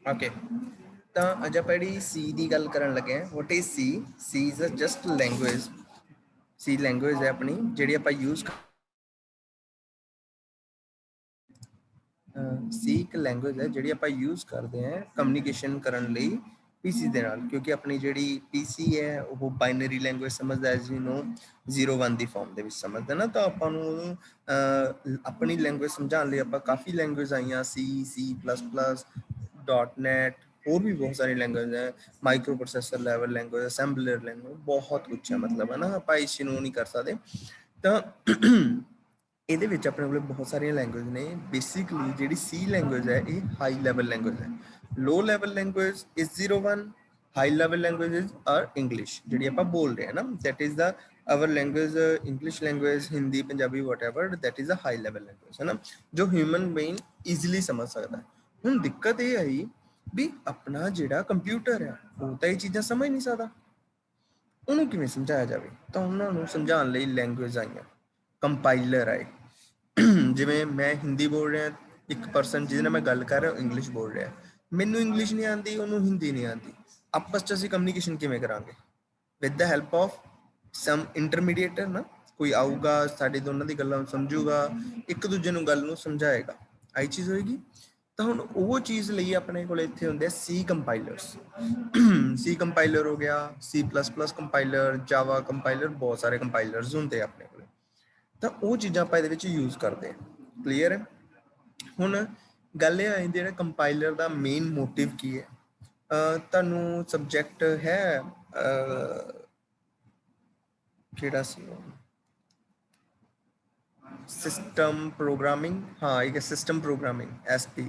Okay, तो अज आप सी की गल करन लगे हैं। What is C? C is just language. C language है अपनी जी आप यूज सी एक लैंगुएज है जी आप यूज करते हैं कम्युनिकेशन करने लई पीसी दे नाल, क्योंकि अपनी जी पीसी है वो बाइनरी लैंगुएज समझदा है, जी नो 0-1 की फॉर्म के समझदा ना। तो आपां अपनी लैंगुएज समझाने लिए आप काफ़ी लैंगुएज आईयां, C++, .NET, और भी बहुत सारी लैंगुएज है, microprocessor level language, assembler language, बहुत कुछ है। मतलब है ना, आप इस चीज़ नहीं कर सकते। तो ਇਹਦੇ ਵਿੱਚ ਆਪਣੇ ਕੋਲ ਬਹੁਤ ਸਾਰੀਆਂ ਲੈਂਗੁਏਜ ਨੇ। ਬੇਸਿਕਲੀ ਜਿਹੜੀ ਸੀ ਲੈਂਗੁਏਜ ਹੈ ਇਹ ਹਾਈ ਲੈਵਲ ਲੈਂਗੁਏਜ ਹੈ। Low level language is 0-1, high level language are English ਜਿਹੜੀ ਆਪਾਂ ਬੋਲ ਰਹੇ ਹਾਂ ਨਾ, that is the our language. English language, Hindi, Punjabi, whatever, that is a high level language, ਹੈ ਨਾ, ਜੋ ਹਿਊਮਨ ਬੀਇੰਗ ਈਜ਼ੀਲੀ ਸਮਝ ਸਕਦਾ। ਹੁਣ ਦਿੱਕਤ ਇਹ ਆਈ ਵੀ ਆਪਣਾ ਜਿਹੜਾ ਕੰਪਿਊਟਰ ਹੈ ਉਹ ਤਾਂ ਇਹ ਚੀਜ਼ਾਂ ਸਮਝ ਨਹੀਂ ਸਕਦਾ, ਉਹਨੂੰ ਕਿਵੇਂ ਸਮਝਾਇਆ ਜਾਵੇ? ਤਾਂ ਉਹਨਾਂ ਨੂੰ ਸਮਝਾਉਣ ਲਈ ਲੈਂਗੁਏਜ ਆਈਆਂ, ਕੰਪਾਈਲਰ ਆਏ। ਜਿਵੇਂ ਮੈਂ ਹਿੰਦੀ ਬੋਲ ਰਿਹਾ, ਇੱਕ ਪਰਸਨ ਜਿਹਦੇ ਨਾਲ ਮੈਂ ਗੱਲ ਕਰ ਰਿਹਾ ਉਹ ਇੰਗਲਿਸ਼ ਬੋਲ ਰਿਹਾ, ਮੈਨੂੰ ਇੰਗਲਿਸ਼ ਨਹੀਂ ਆਉਂਦੀ, ਉਹਨੂੰ ਹਿੰਦੀ ਨਹੀਂ ਆਉਂਦੀ, ਆਪਸ 'ਚ ਅਸੀਂ ਕਮਿਊਨੀਕੇਸ਼ਨ ਕਿਵੇਂ ਕਰਾਂਗੇ? With the help of sum intermediator ਨਾ, ਕੋਈ ਆਊਗਾ ਸਾਡੇ ਦੋਨਾਂ ਦੀ ਗੱਲਾਂ ਨੂੰ ਸਮਝੂਗਾ, ਇੱਕ ਦੂਜੇ ਨੂੰ ਗੱਲ ਨੂੰ ਸਮਝਾਏਗਾ, ਆਹੀ ਚੀਜ਼ ਹੋਏਗੀ। ਤਾਂ ਹੁਣ ਉਹ ਚੀਜ਼ ਲਈ ਆਪਣੇ ਕੋਲ ਇੱਥੇ ਹੁੰਦੇ ਆ ਸੀ ਕੰਪਾਈਲਰਸ। ਸੀ ਕੰਪਾਈਲਰ ਹੋ ਗਿਆ, C++ ਕੰਪਾਈਲਰ, ਜਾਵਾ ਕੰਪਾਈਲਰ, ਬਹੁਤ ਸਾਰੇ ਕੰਪਾਈਲਰਸ ਹੁੰਦੇ ਆ ਆਪਣੇ ਕੋਲ। ਤਾਂ ਉਹ ਚੀਜ਼ਾਂ ਆਪਾਂ ਇਹਦੇ ਵਿੱਚ ਯੂਜ਼ ਕਰਦੇ ਹਾਂ। ਕਲੀਅਰ ਹੈ? ਹੁਣ ਗੱਲ ਇਹ ਆ ਜਾਂਦੀ ਜਿਹੜਾ ਕੰਪਾਈਲਰ ਦਾ ਮੇਨ ਮੋਟਿਵ ਕੀ ਹੈ। ਤੁਹਾਨੂੰ ਸਬਜੈਕਟ ਹੈ ਕਿਹੜਾ ਸੀ, ਸਿਸਟਮ ਪ੍ਰੋਗਰਾਮਿੰਗ, ਹਾਂ ਇੱਕ ਸਿਸਟਮ ਪ੍ਰੋਗਰਾਮਿੰਗ SP,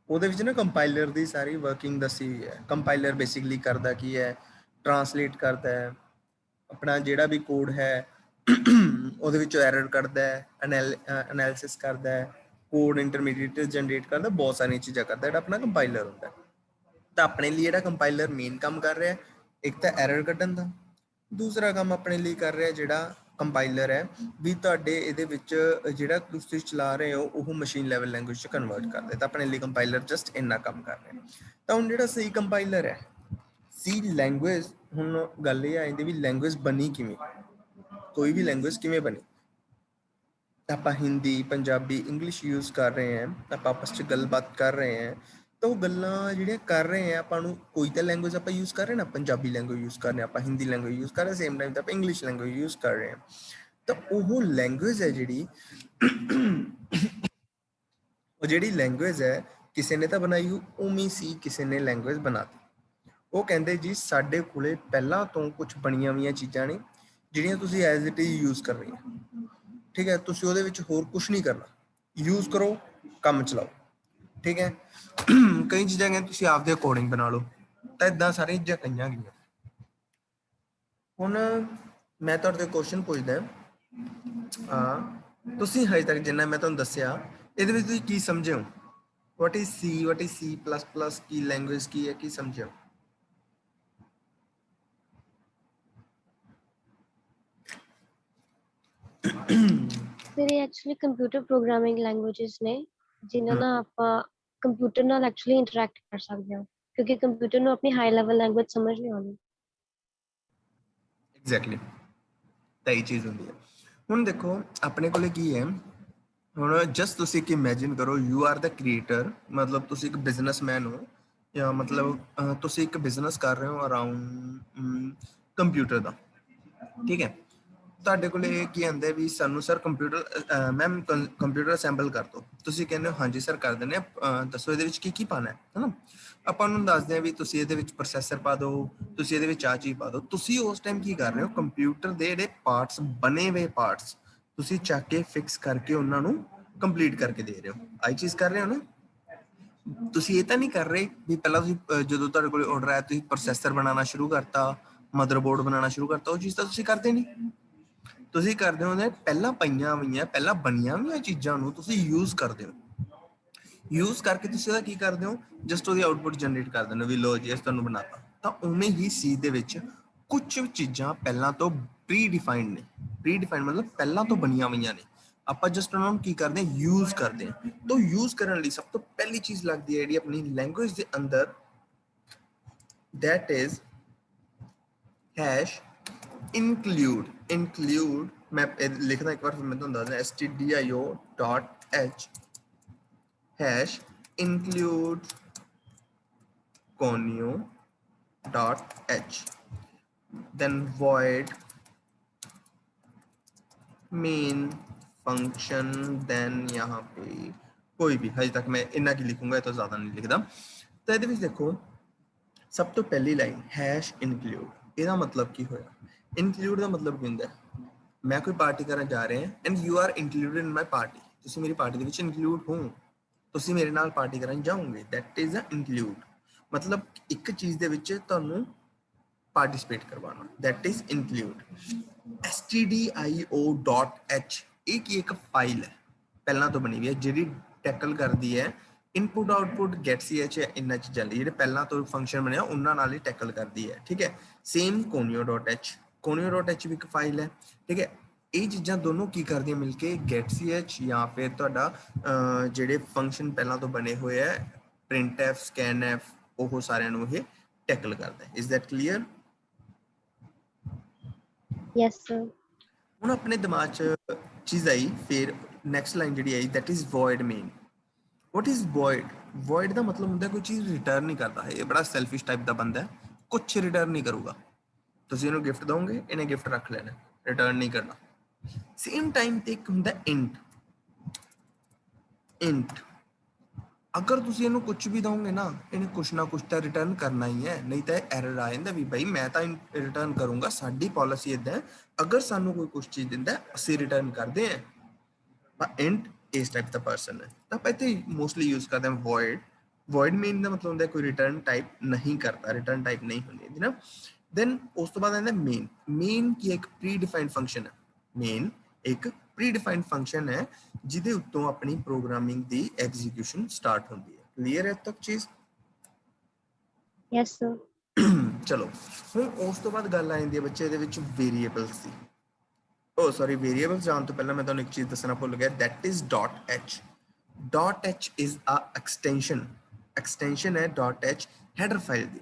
ਉਹਦੇ ਵਿੱਚ ਨਾ ਕੰਪਾਈਲਰ ਦੀ ਸਾਰੀ ਵਰਕਿੰਗ ਦੱਸੀ ਹੋਈ ਹੈ। ਕੰਪਾਈਲਰ ਬੇਸਿਕਲੀ ਕਰਦਾ ਕੀ ਹੈ, ਟਰਾਂਸਲੇਟ ਕਰਦਾ ਹੈ ਆਪਣਾ ਜਿਹੜਾ ਵੀ ਕੋਡ ਹੈ, ਉਹਦੇ ਵਿੱਚੋਂ ਐਰਰ ਕੱਢਦਾ ਹੈ, ਐਨਾਲਿਸਿਸ ਕਰਦਾ ਹੈ, ਕੋਡ ਇੰਟਰਮੀਡੀਏਟ ਜਨਰੇਟ ਕਰਦਾ, ਬਹੁਤ ਸਾਰੀਆਂ ਚੀਜ਼ਾਂ ਕਰਦਾ ਜਿਹੜਾ ਆਪਣਾ ਕੰਪਾਈਲਰ ਹੁੰਦਾ। ਤਾਂ ਆਪਣੇ ਲਈ ਜਿਹੜਾ ਕੰਪਾਈਲਰ ਮੇਨ ਕੰਮ ਕਰ ਰਿਹਾ, ਇੱਕ ਤਾਂ ਐਰਰ ਕੱਢਣ ਦਾ, ਦੂਸਰਾ ਕੰਮ ਆਪਣੇ ਲਈ ਕਰ ਰਿਹਾ ਜਿਹੜਾ ਕੰਪਾਈਲਰ ਹੈ ਵੀ ਤੁਹਾਡੇ ਇਹਦੇ ਵਿੱਚ ਜਿਹੜਾ ਤੁਸੀਂ ਚਲਾ ਰਹੇ ਹੋ ਉਹ ਮਸ਼ੀਨ ਲੈਵਲ ਲੈਂਗੁਏਜ 'ਚ ਕਨਵਰਟ ਕਰਦੇ। ਤਾਂ ਆਪਣੇ ਲਈ ਕੰਪਾਈਲਰ ਜਸਟ ਇੰਨਾ ਕੰਮ ਕਰ ਰਿਹਾ। ਤਾਂ ਹੁਣ ਜਿਹੜਾ ਸੀ ਕੰਪਾਈਲਰ ਹੈ, ਸੀ ਲੈਂਗੁਏਜ, ਹੁਣ ਗੱਲ ਇਹ ਆ ਜਾਂਦੀ ਵੀ ਲੈਂਗੁਏਜ ਬਣੀ ਕਿਵੇਂ, ਕੋਈ ਵੀ ਲੈਂਗੁਏਜ ਕਿਵੇਂ ਬਣੀ। ਆਪਾਂ ਹਿੰਦੀ, ਪੰਜਾਬੀ, ਇੰਗਲਿਸ਼ ਯੂਜ਼ ਕਰ ਰਹੇ ਹਾਂ, ਆਪਾਂ ਆਪਸ 'ਚ ਗੱਲਬਾਤ ਕਰ ਰਹੇ ਹਾਂ, ਤਾਂ ਉਹ ਗੱਲਾਂ ਜਿਹੜੀਆਂ ਕਰ ਰਹੇ ਆ ਆਪਾਂ ਨੂੰ, ਕੋਈ ਤਾਂ ਲੈਂਗੁਏਜ ਆਪਾਂ ਯੂਜ਼ ਕਰ ਰਹੇ ਨਾ, ਪੰਜਾਬੀ ਲੈਂਗੁਏਜ ਯੂਜ਼ ਕਰ ਰਹੇ, ਆਪਾਂ ਹਿੰਦੀ ਲੈਂਗੁਏਜ ਯੂਜ਼ ਕਰ ਰਹੇ, ਸੇਮ ਟਾਈਮ 'ਤੇ ਆਪਾਂ ਇੰਗਲਿਸ਼ ਲੈਂਗੁਏਜ ਯੂਜ਼ ਕਰ ਰਹੇ ਹਾਂ। ਤਾਂ ਉਹ ਲੈਂਗੁਏਜ ਹੈ ਜਿਹੜੀ, ਉਹ ਜਿਹੜੀ ਲੈਂਗੁਏਜ ਹੈ ਕਿਸੇ ਨੇ ਤਾਂ ਬਣਾਈ ਹੋ, ਉਵੇਂ ਸੀ ਕਿਸੇ ਨੇ ਲੈਂਗੁਏਜ ਬਣਾਤੀ। ਉਹ ਕਹਿੰਦੇ ਜੀ ਸਾਡੇ ਕੋਲੇ ਪਹਿਲਾਂ ਤੋਂ ਕੁਝ ਬਣੀਆਂ ਹੋਈਆਂ ਚੀਜ਼ਾਂ ਨੇ ਜਿਹੜੀਆਂ ਤੁਸੀਂ ਐਜ਼ ਇਟ ਇਜ਼ ਯੂਜ਼ ਕਰ ਰਹੀਆਂ, ਠੀਕ ਹੈ, ਤੁਸੀਂ ਉਹਦੇ ਵਿੱਚ ਹੋਰ ਕੁਝ ਨਹੀਂ ਕਰਨਾ, ਯੂਜ਼ ਕਰੋ, ਕੰਮ ਚਲਾਓ, ਠੀਕ ਹੈ। ਕਈ ਚੀਜ਼ਾਂ ਕਹਿੰਦੇ ਤੁਸੀਂ ਆਪਦੇ ਅਕੋਰਡਿੰਗ ਬਣਾ ਲਓ, ਤਾਂ ਇਦਾਂ ਸਾਰੀਆਂ ਚੀਜ਼ਾਂ ਕਹੀਆਂ ਗਈਆਂ। ਹੁਣ ਮੈਂ ਤੁਹਾਡੇ ਤੋਂ ਕੁਐਸਚਨ ਪੁੱਛਦਾ, ਤੁਸੀਂ ਹਜੇ ਤੱਕ ਜਿੰਨਾ ਮੈਂ ਤੁਹਾਨੂੰ ਦੱਸਿਆ ਇਹਦੇ ਵਿੱਚ ਤੁਸੀਂ ਕੀ ਸਮਝੇ ਹੋ? What is C, what is C++, ਕੀ ਲੈਂਗੁਏਜ ਕੀ ਹੈ, ਕੀ ਸਮਝੇ ਹੋ? ਸਰ ਇਹ ਐਕਚੁਅਲੀ ਕੰਪਿਊਟਰ ਪ੍ਰੋਗਰਾਮਿੰਗ ਲੈਂਗੁਏਜਸ ਨੇ ਜਿਨ੍ਹਾਂ ਨਾਲ ਆਪਾਂ ਕੰਪਿਊਟਰ ਨਾਲ ਐਕਚੁਅਲੀ ਇੰਟਰੈਕਟ ਕਰ ਸਕਦੇ ਹਾਂ, ਕਿਉਂਕਿ ਕੰਪਿਊਟਰ ਨੂੰ ਆਪਣੀ ਹਾਈ ਲੈਵਲ ਲੈਂਗੁਏਜ ਸਮਝ ਨਹੀਂ ਆਉਂਦੀ। ਐਗਜ਼ੈਕਟਲੀ, ਤਾਂ ਇਹ ਚੀਜ਼ ਹੁੰਦੀ ਹੈ। ਹੁਣ ਦੇਖੋ ਆਪਣੇ ਕੋਲੇ ਕੀ ਹੈ, ਹੁਣ ਜਸਟ ਤੁਸੀਂ ਇੱਕ ਇਮੈਜਿਨ ਕਰੋ, ਯੂ ਆਰ ਦਾ ਕ੍ਰੀਏਟਰ, ਮਤਲਬ ਤੁਸੀਂ ਇੱਕ ਬਿਜ਼ਨਸਮੈਨ ਹੋ, ਜਾਂ ਮਤਲਬ ਤੁਸੀਂ ਇੱਕ ਬਿਜ਼ਨਸ ਕਰ ਰਹੇ ਹੋ ਅਰਾਊਂਡ ਕੰਪਿਊਟਰ ਦਾ, ਠੀਕ ਹੈ। ਤੁਹਾਡੇ ਕੋਲ ਕੀ ਆਉਂਦਾ ਵੀ ਸਾਨੂੰ sir computer, ma'am computer assemble ਕਰ ਦਿਓ। ਤੁਸੀਂ ਕਹਿੰਦੇ ਹੋ ਹਾਂਜੀ ਸਰ ਕਰ ਦਿੰਦੇ ਹਾਂ, ਦੱਸੋ ਇਹਦੇ ਵਿੱਚ ਕੀ ਕੀ ਪਾਉਣਾ ਹੈ ਨਾ। ਆਪਾਂ ਉਹਨੂੰ ਦੱਸਦੇ ਹਾਂ ਵੀ ਤੁਸੀਂ ਇਹਦੇ ਵਿੱਚ ਪ੍ਰੋਸੈਸਰ ਪਾ ਦਿਓ, ਤੁਸੀਂ ਇਹਦੇ ਵਿੱਚ ਆਹ ਚੀਜ਼ ਪਾ ਦਿਓ। ਤੁਸੀਂ ਉਸ ਟਾਈਮ ਕੀ ਕਰ ਰਹੇ ਹੋ, ਕੰਪਿਊਟਰ ਦੇ ਜਿਹੜੇ ਪਾਰਟਸ, ਬਣੇ ਹੋਏ ਪਾਰਟਸ ਤੁਸੀਂ ਚੱਕ ਕੇ ਫਿਕਸ ਕਰਕੇ ਉਹਨਾਂ ਨੂੰ ਕੰਪਲੀਟ ਕਰਕੇ ਦੇ ਰਹੇ ਹੋ, ਆਹੀ ਚੀਜ਼ ਕਰ ਰਹੇ ਹੋ ਨਾ। ਤੁਸੀਂ ਇਹ ਤਾਂ ਨਹੀਂ ਕਰ ਰਹੇ ਵੀ ਪਹਿਲਾਂ ਤੁਸੀਂ ਜਦੋਂ ਤੁਹਾਡੇ ਕੋਲ ਆਰਡਰ ਆਇਆ ਤੁਸੀਂ ਪ੍ਰੋਸੈਸਰ ਬਣਾਉਣਾ ਸ਼ੁਰੂ ਕਰਤਾ, ਮਦਰਬੋਰਡ ਬਣਾਉਣਾ ਸ਼ੁਰੂ ਕਰਤਾ, ਉਹ ਚੀਜ਼ ਤਾਂ ਤੁਸੀਂ ਕਰਦੇ ਨਹੀਂ। ਤੁਸੀਂ ਕਰਦੇ ਹੋ ਪਹਿਲਾਂ ਪਈਆਂ ਹੋਈਆਂ, ਪਹਿਲਾਂ ਬਣੀਆਂ ਹੋਈਆਂ ਚੀਜ਼ਾਂ ਨੂੰ ਤੁਸੀਂ ਯੂਜ਼ ਕਰਦੇ ਹੋ, ਯੂਜ਼ ਕਰਕੇ ਤੁਸੀਂ ਉਹਦਾ ਕੀ ਕਰਦੇ ਹੋ, ਜਸਟ ਉਹਦੀ ਆਊਟਪੁੱਟ ਜਨਰੇਟ ਕਰ ਦਿੰਦੇ ਹੋ ਵੀ ਲੋ ਜੀ ਅਸੀਂ ਤੁਹਾਨੂੰ ਬਣਾਤਾ। ਤਾਂ ਉਵੇਂ ਹੀ ਸੀ ਦੇ ਵਿੱਚ ਕੁਝ ਚੀਜ਼ਾਂ ਪਹਿਲਾਂ ਤੋਂ ਪ੍ਰੀ ਡਿਫਾਈਨਡ ਨੇ, ਪ੍ਰੀ ਡਿਫਾਈਨਡ ਮਤਲਬ ਪਹਿਲਾਂ ਤੋਂ ਬਣੀਆਂ ਹੋਈਆਂ ਨੇ, ਆਪਾਂ ਜਸਟ ਉਹਨਾਂ ਨੂੰ ਕੀ ਕਰਦੇ ਹਾਂ, ਯੂਜ਼ ਕਰਦੇ ਹਾਂ। ਤਾਂ ਯੂਜ਼ ਕਰਨ ਲਈ ਸਭ ਤੋਂ ਪਹਿਲੀ ਚੀਜ਼ ਲੱਗਦੀ ਹੈ ਜਿਹੜੀ ਆਪਣੀ ਲੈਂਗੁਏਜ ਦੇ ਅੰਦਰ, that is hash include। include मैं लिखना एक बार फिर मैं ਤੁਹਾਨੂੰ ਦੱਸਦਾ, stdio.h hash include conio.h then void main function then यहाँ पे कोई भी, हजे तक मैं इन्ना की लिखूंगा, तो ज़्यादा नहीं लिखता। तो ये देखो सब तो पहली लाइन हैश इनक्लूड, ਇਹਦਾ मतलब ਕੀ ਹੋਇਆ? ਇਨਕਲੂਡ ਦਾ ਮਤਲਬ ਕੀ ਹੁੰਦਾ? ਮੈਂ ਕੋਈ ਪਾਰਟੀ ਕਰਨ ਜਾ ਰਿਹਾ and you are included in my party, ਤੁਸੀਂ ਮੇਰੀ ਪਾਰਟੀ ਦੇ ਵਿੱਚ ਇਨਕਲੂਡ ਹੋ, ਤੁਸੀਂ ਮੇਰੇ ਨਾਲ ਪਾਰਟੀ ਕਰਨ ਜਾਓਗੇ, ਦੈਟ ਇਜ਼ ਅ ਇਨਕਲੂਡ। ਮਤਲਬ ਇੱਕ ਚੀਜ਼ ਦੇ ਵਿੱਚ ਤੁਹਾਨੂੰ ਪਾਰਟਿਸਿਪੇਟ ਕਰਵਾਉਣਾ, ਦੈਟ ਇਜ਼ ਇਨਕਲੂਡ। stdio.h ਇਹ ਕੀ ਇੱਕ ਫਾਈਲ ਹੈ ਪਹਿਲਾਂ ਤੋਂ ਬਣੀ ਹੋਈ ਹੈ ਜਿਹੜੀ ਟੈਕਲ ਕਰਦੀ ਹੈ ਇਨਪੁਟ ਆਊਟਪੁੱਟ ਗੈਟ ch ਇਹਨਾਂ ਚੀਜ਼ਾਂ ਲਈ, ਜਿਹੜੇ ਪਹਿਲਾਂ ਤੋਂ ਫੰਕਸ਼ਨ ਬਣਿਆ ਉਹਨਾਂ ਨਾਲ ਹੀ ਟੈਕਲ ਕਰਦੀ ਹੈ, ਠੀਕ ਹੈ। ਸੇਮ conio.h, conio.h ਵੀ ਇੱਕ ਫਾਈਲ ਹੈ, ਠੀਕ ਹੈ। ਇਹ ਚੀਜ਼ਾਂ ਦੋਨੋਂ ਕੀ ਕਰਦੀਆਂ ਮਿਲ ਕੇ, ਗੈਟ ch ਜਾਂ ਫਿਰ ਤੁਹਾਡਾ ਜਿਹੜੇ ਫੰਕਸ਼ਨ ਪਹਿਲਾਂ ਤੋਂ ਬਣੇ ਹੋਏ ਹੈ printf scanf, ਉਹ ਸਾਰਿਆਂ ਨੂੰ ਇਹ ਟੈਕਲ ਕਰਦਾ ਹੈ। Is that clear? Yes sir. ਹੁਣ ਆਪਣੇ ਦਿਮਾਗ 'ਚ ਚੀਜ਼ ਆਈ, ਫਿਰ ਨੈਕਸਟ ਲਾਈਨ ਜਿਹੜੀ ਆਈ, that is void main। What is void? void ਦਾ ਮਤਲਬ ਹੁੰਦਾ ਕੋਈ ਚੀਜ਼ ਰਿਟਰਨ ਨਹੀਂ ਕਰਦਾ ਹੈ। ਇਹ ਬੜਾ ਸੈਲਫਿਸ਼ ਟਾਈਪ ਦਾ ਬੰਦਾ ਹੈ, ਕੁਛ ਰਿਟਰਨ ਨਹੀਂ ਕਰੂਗਾ। ਤੁਸੀਂ ਇਹਨੂੰ ਗਿਫਟ ਦੋਗੇ, ਇਹਨੇ ਗਿਫਟ ਰੱਖ ਲੈਣਾ, ਰਿਟਰਨ ਨਹੀਂ ਕਰਨਾ। ਸੇਮ ਟਾਈਮ ਤੇ ਇੱਕ ਹੁੰਦਾ ਇੰਟ। ਇੰਟ ਅਗਰ ਤੁਸੀਂ ਇਹਨੂੰ ਕੁਝ ਵੀ ਦੋਗੇ ਨਾ, ਇਹਨੇ ਕੁਛ ਨਾ ਕੁਛ ਤਾਂ ਰਿਟਰਨ ਕਰਨਾ ਹੀ ਹੈ, ਨਹੀਂ ਤਾਂ ਐਰਰ ਆ ਜਾਂਦਾ ਵੀ ਭਾਈ ਮੈਂ ਤਾਂ ਰਿਟਰਨ ਕਰੂੰਗਾ, ਸਾਡੀ ਪਾਲਿਸੀ ਇਦਾਂ ਹੈ ਅਗਰ ਸਾਨੂੰ ਕੋਈ ਕੁਛ ਚੀਜ਼ ਦਿੰਦਾ ਅਸੀਂ ਰਿਟਰਨ ਕਰਦੇ ਹਾਂ। ਤਾਂ ਇੰਟ ਇਸ ਟਾਈਪ ਦਾ ਪਰਸਨ ਹੈ, ਤਾਂ ਆਪਾਂ ਇੱਥੇ ਮੋਸਟਲੀ ਯੂਜ਼ ਕਰਦੇ ਹਾਂ void। void ਮੇਨ ਦਾ ਮਤਲਬ ਹੁੰਦਾ ਕੋਈ ਰਿਟਰਨ ਟਾਈਪ ਨਹੀਂ ਕਰਦਾ, ਰਿਟਰਨ ਟਾਈਪ ਨਹੀਂ ਹੁੰਦੀ ਇਹਦੀ ਨਾ। ਦੈਨ ਉਸ ਤੋਂ ਬਾਅਦ ਆਉਂਦਾ ਮੇਨ। ਮੇਨ ਕੀ ਇੱਕ ਪ੍ਰੀ ਡਿਫਾਈਨਡ ਫੰਕਸ਼ਨ ਹੈ। ਮੇਨ ਇੱਕ ਪ੍ਰੀ ਡਿਫਾਈਨਡ ਫੰਕਸ਼ਨ ਹੈ ਜਿਹਦੇ ਉੱਤੋਂ ਆਪਣੀ ਪ੍ਰੋਗਰਾਮਿੰਗ ਦੀ ਐਗਜ਼ੀਕਿਊਸ਼ਨ ਸਟਾਰਟ ਹੁੰਦੀ ਹੈ। ਕਲੀਅਰ ਹੈ ਤੱਕ ਚੀਜ਼? Yes sir. ਚਲੋ ਹੁਣ ਉਸ ਤੋਂ ਬਾਅਦ ਗੱਲ ਆ ਜਾਂਦੀ ਹੈ ਬੱਚੇ ਇਹਦੇ ਵਿੱਚ ਵੇਰੀਏਬਲਸ ਦੀ। ਓ ਸੌਰੀ, ਵੇਰੀਏਬਲਸ ਜਾਣ ਤੋਂ ਪਹਿਲਾਂ ਮੈਂ ਤੁਹਾਨੂੰ ਇੱਕ ਚੀਜ਼ ਦੱਸਣਾ ਭੁੱਲ ਗਿਆ, that is .h। .h is a extension. Extension ਹੈ .h ਹੈਡਰ ਫਾਈਲ ਦੀ।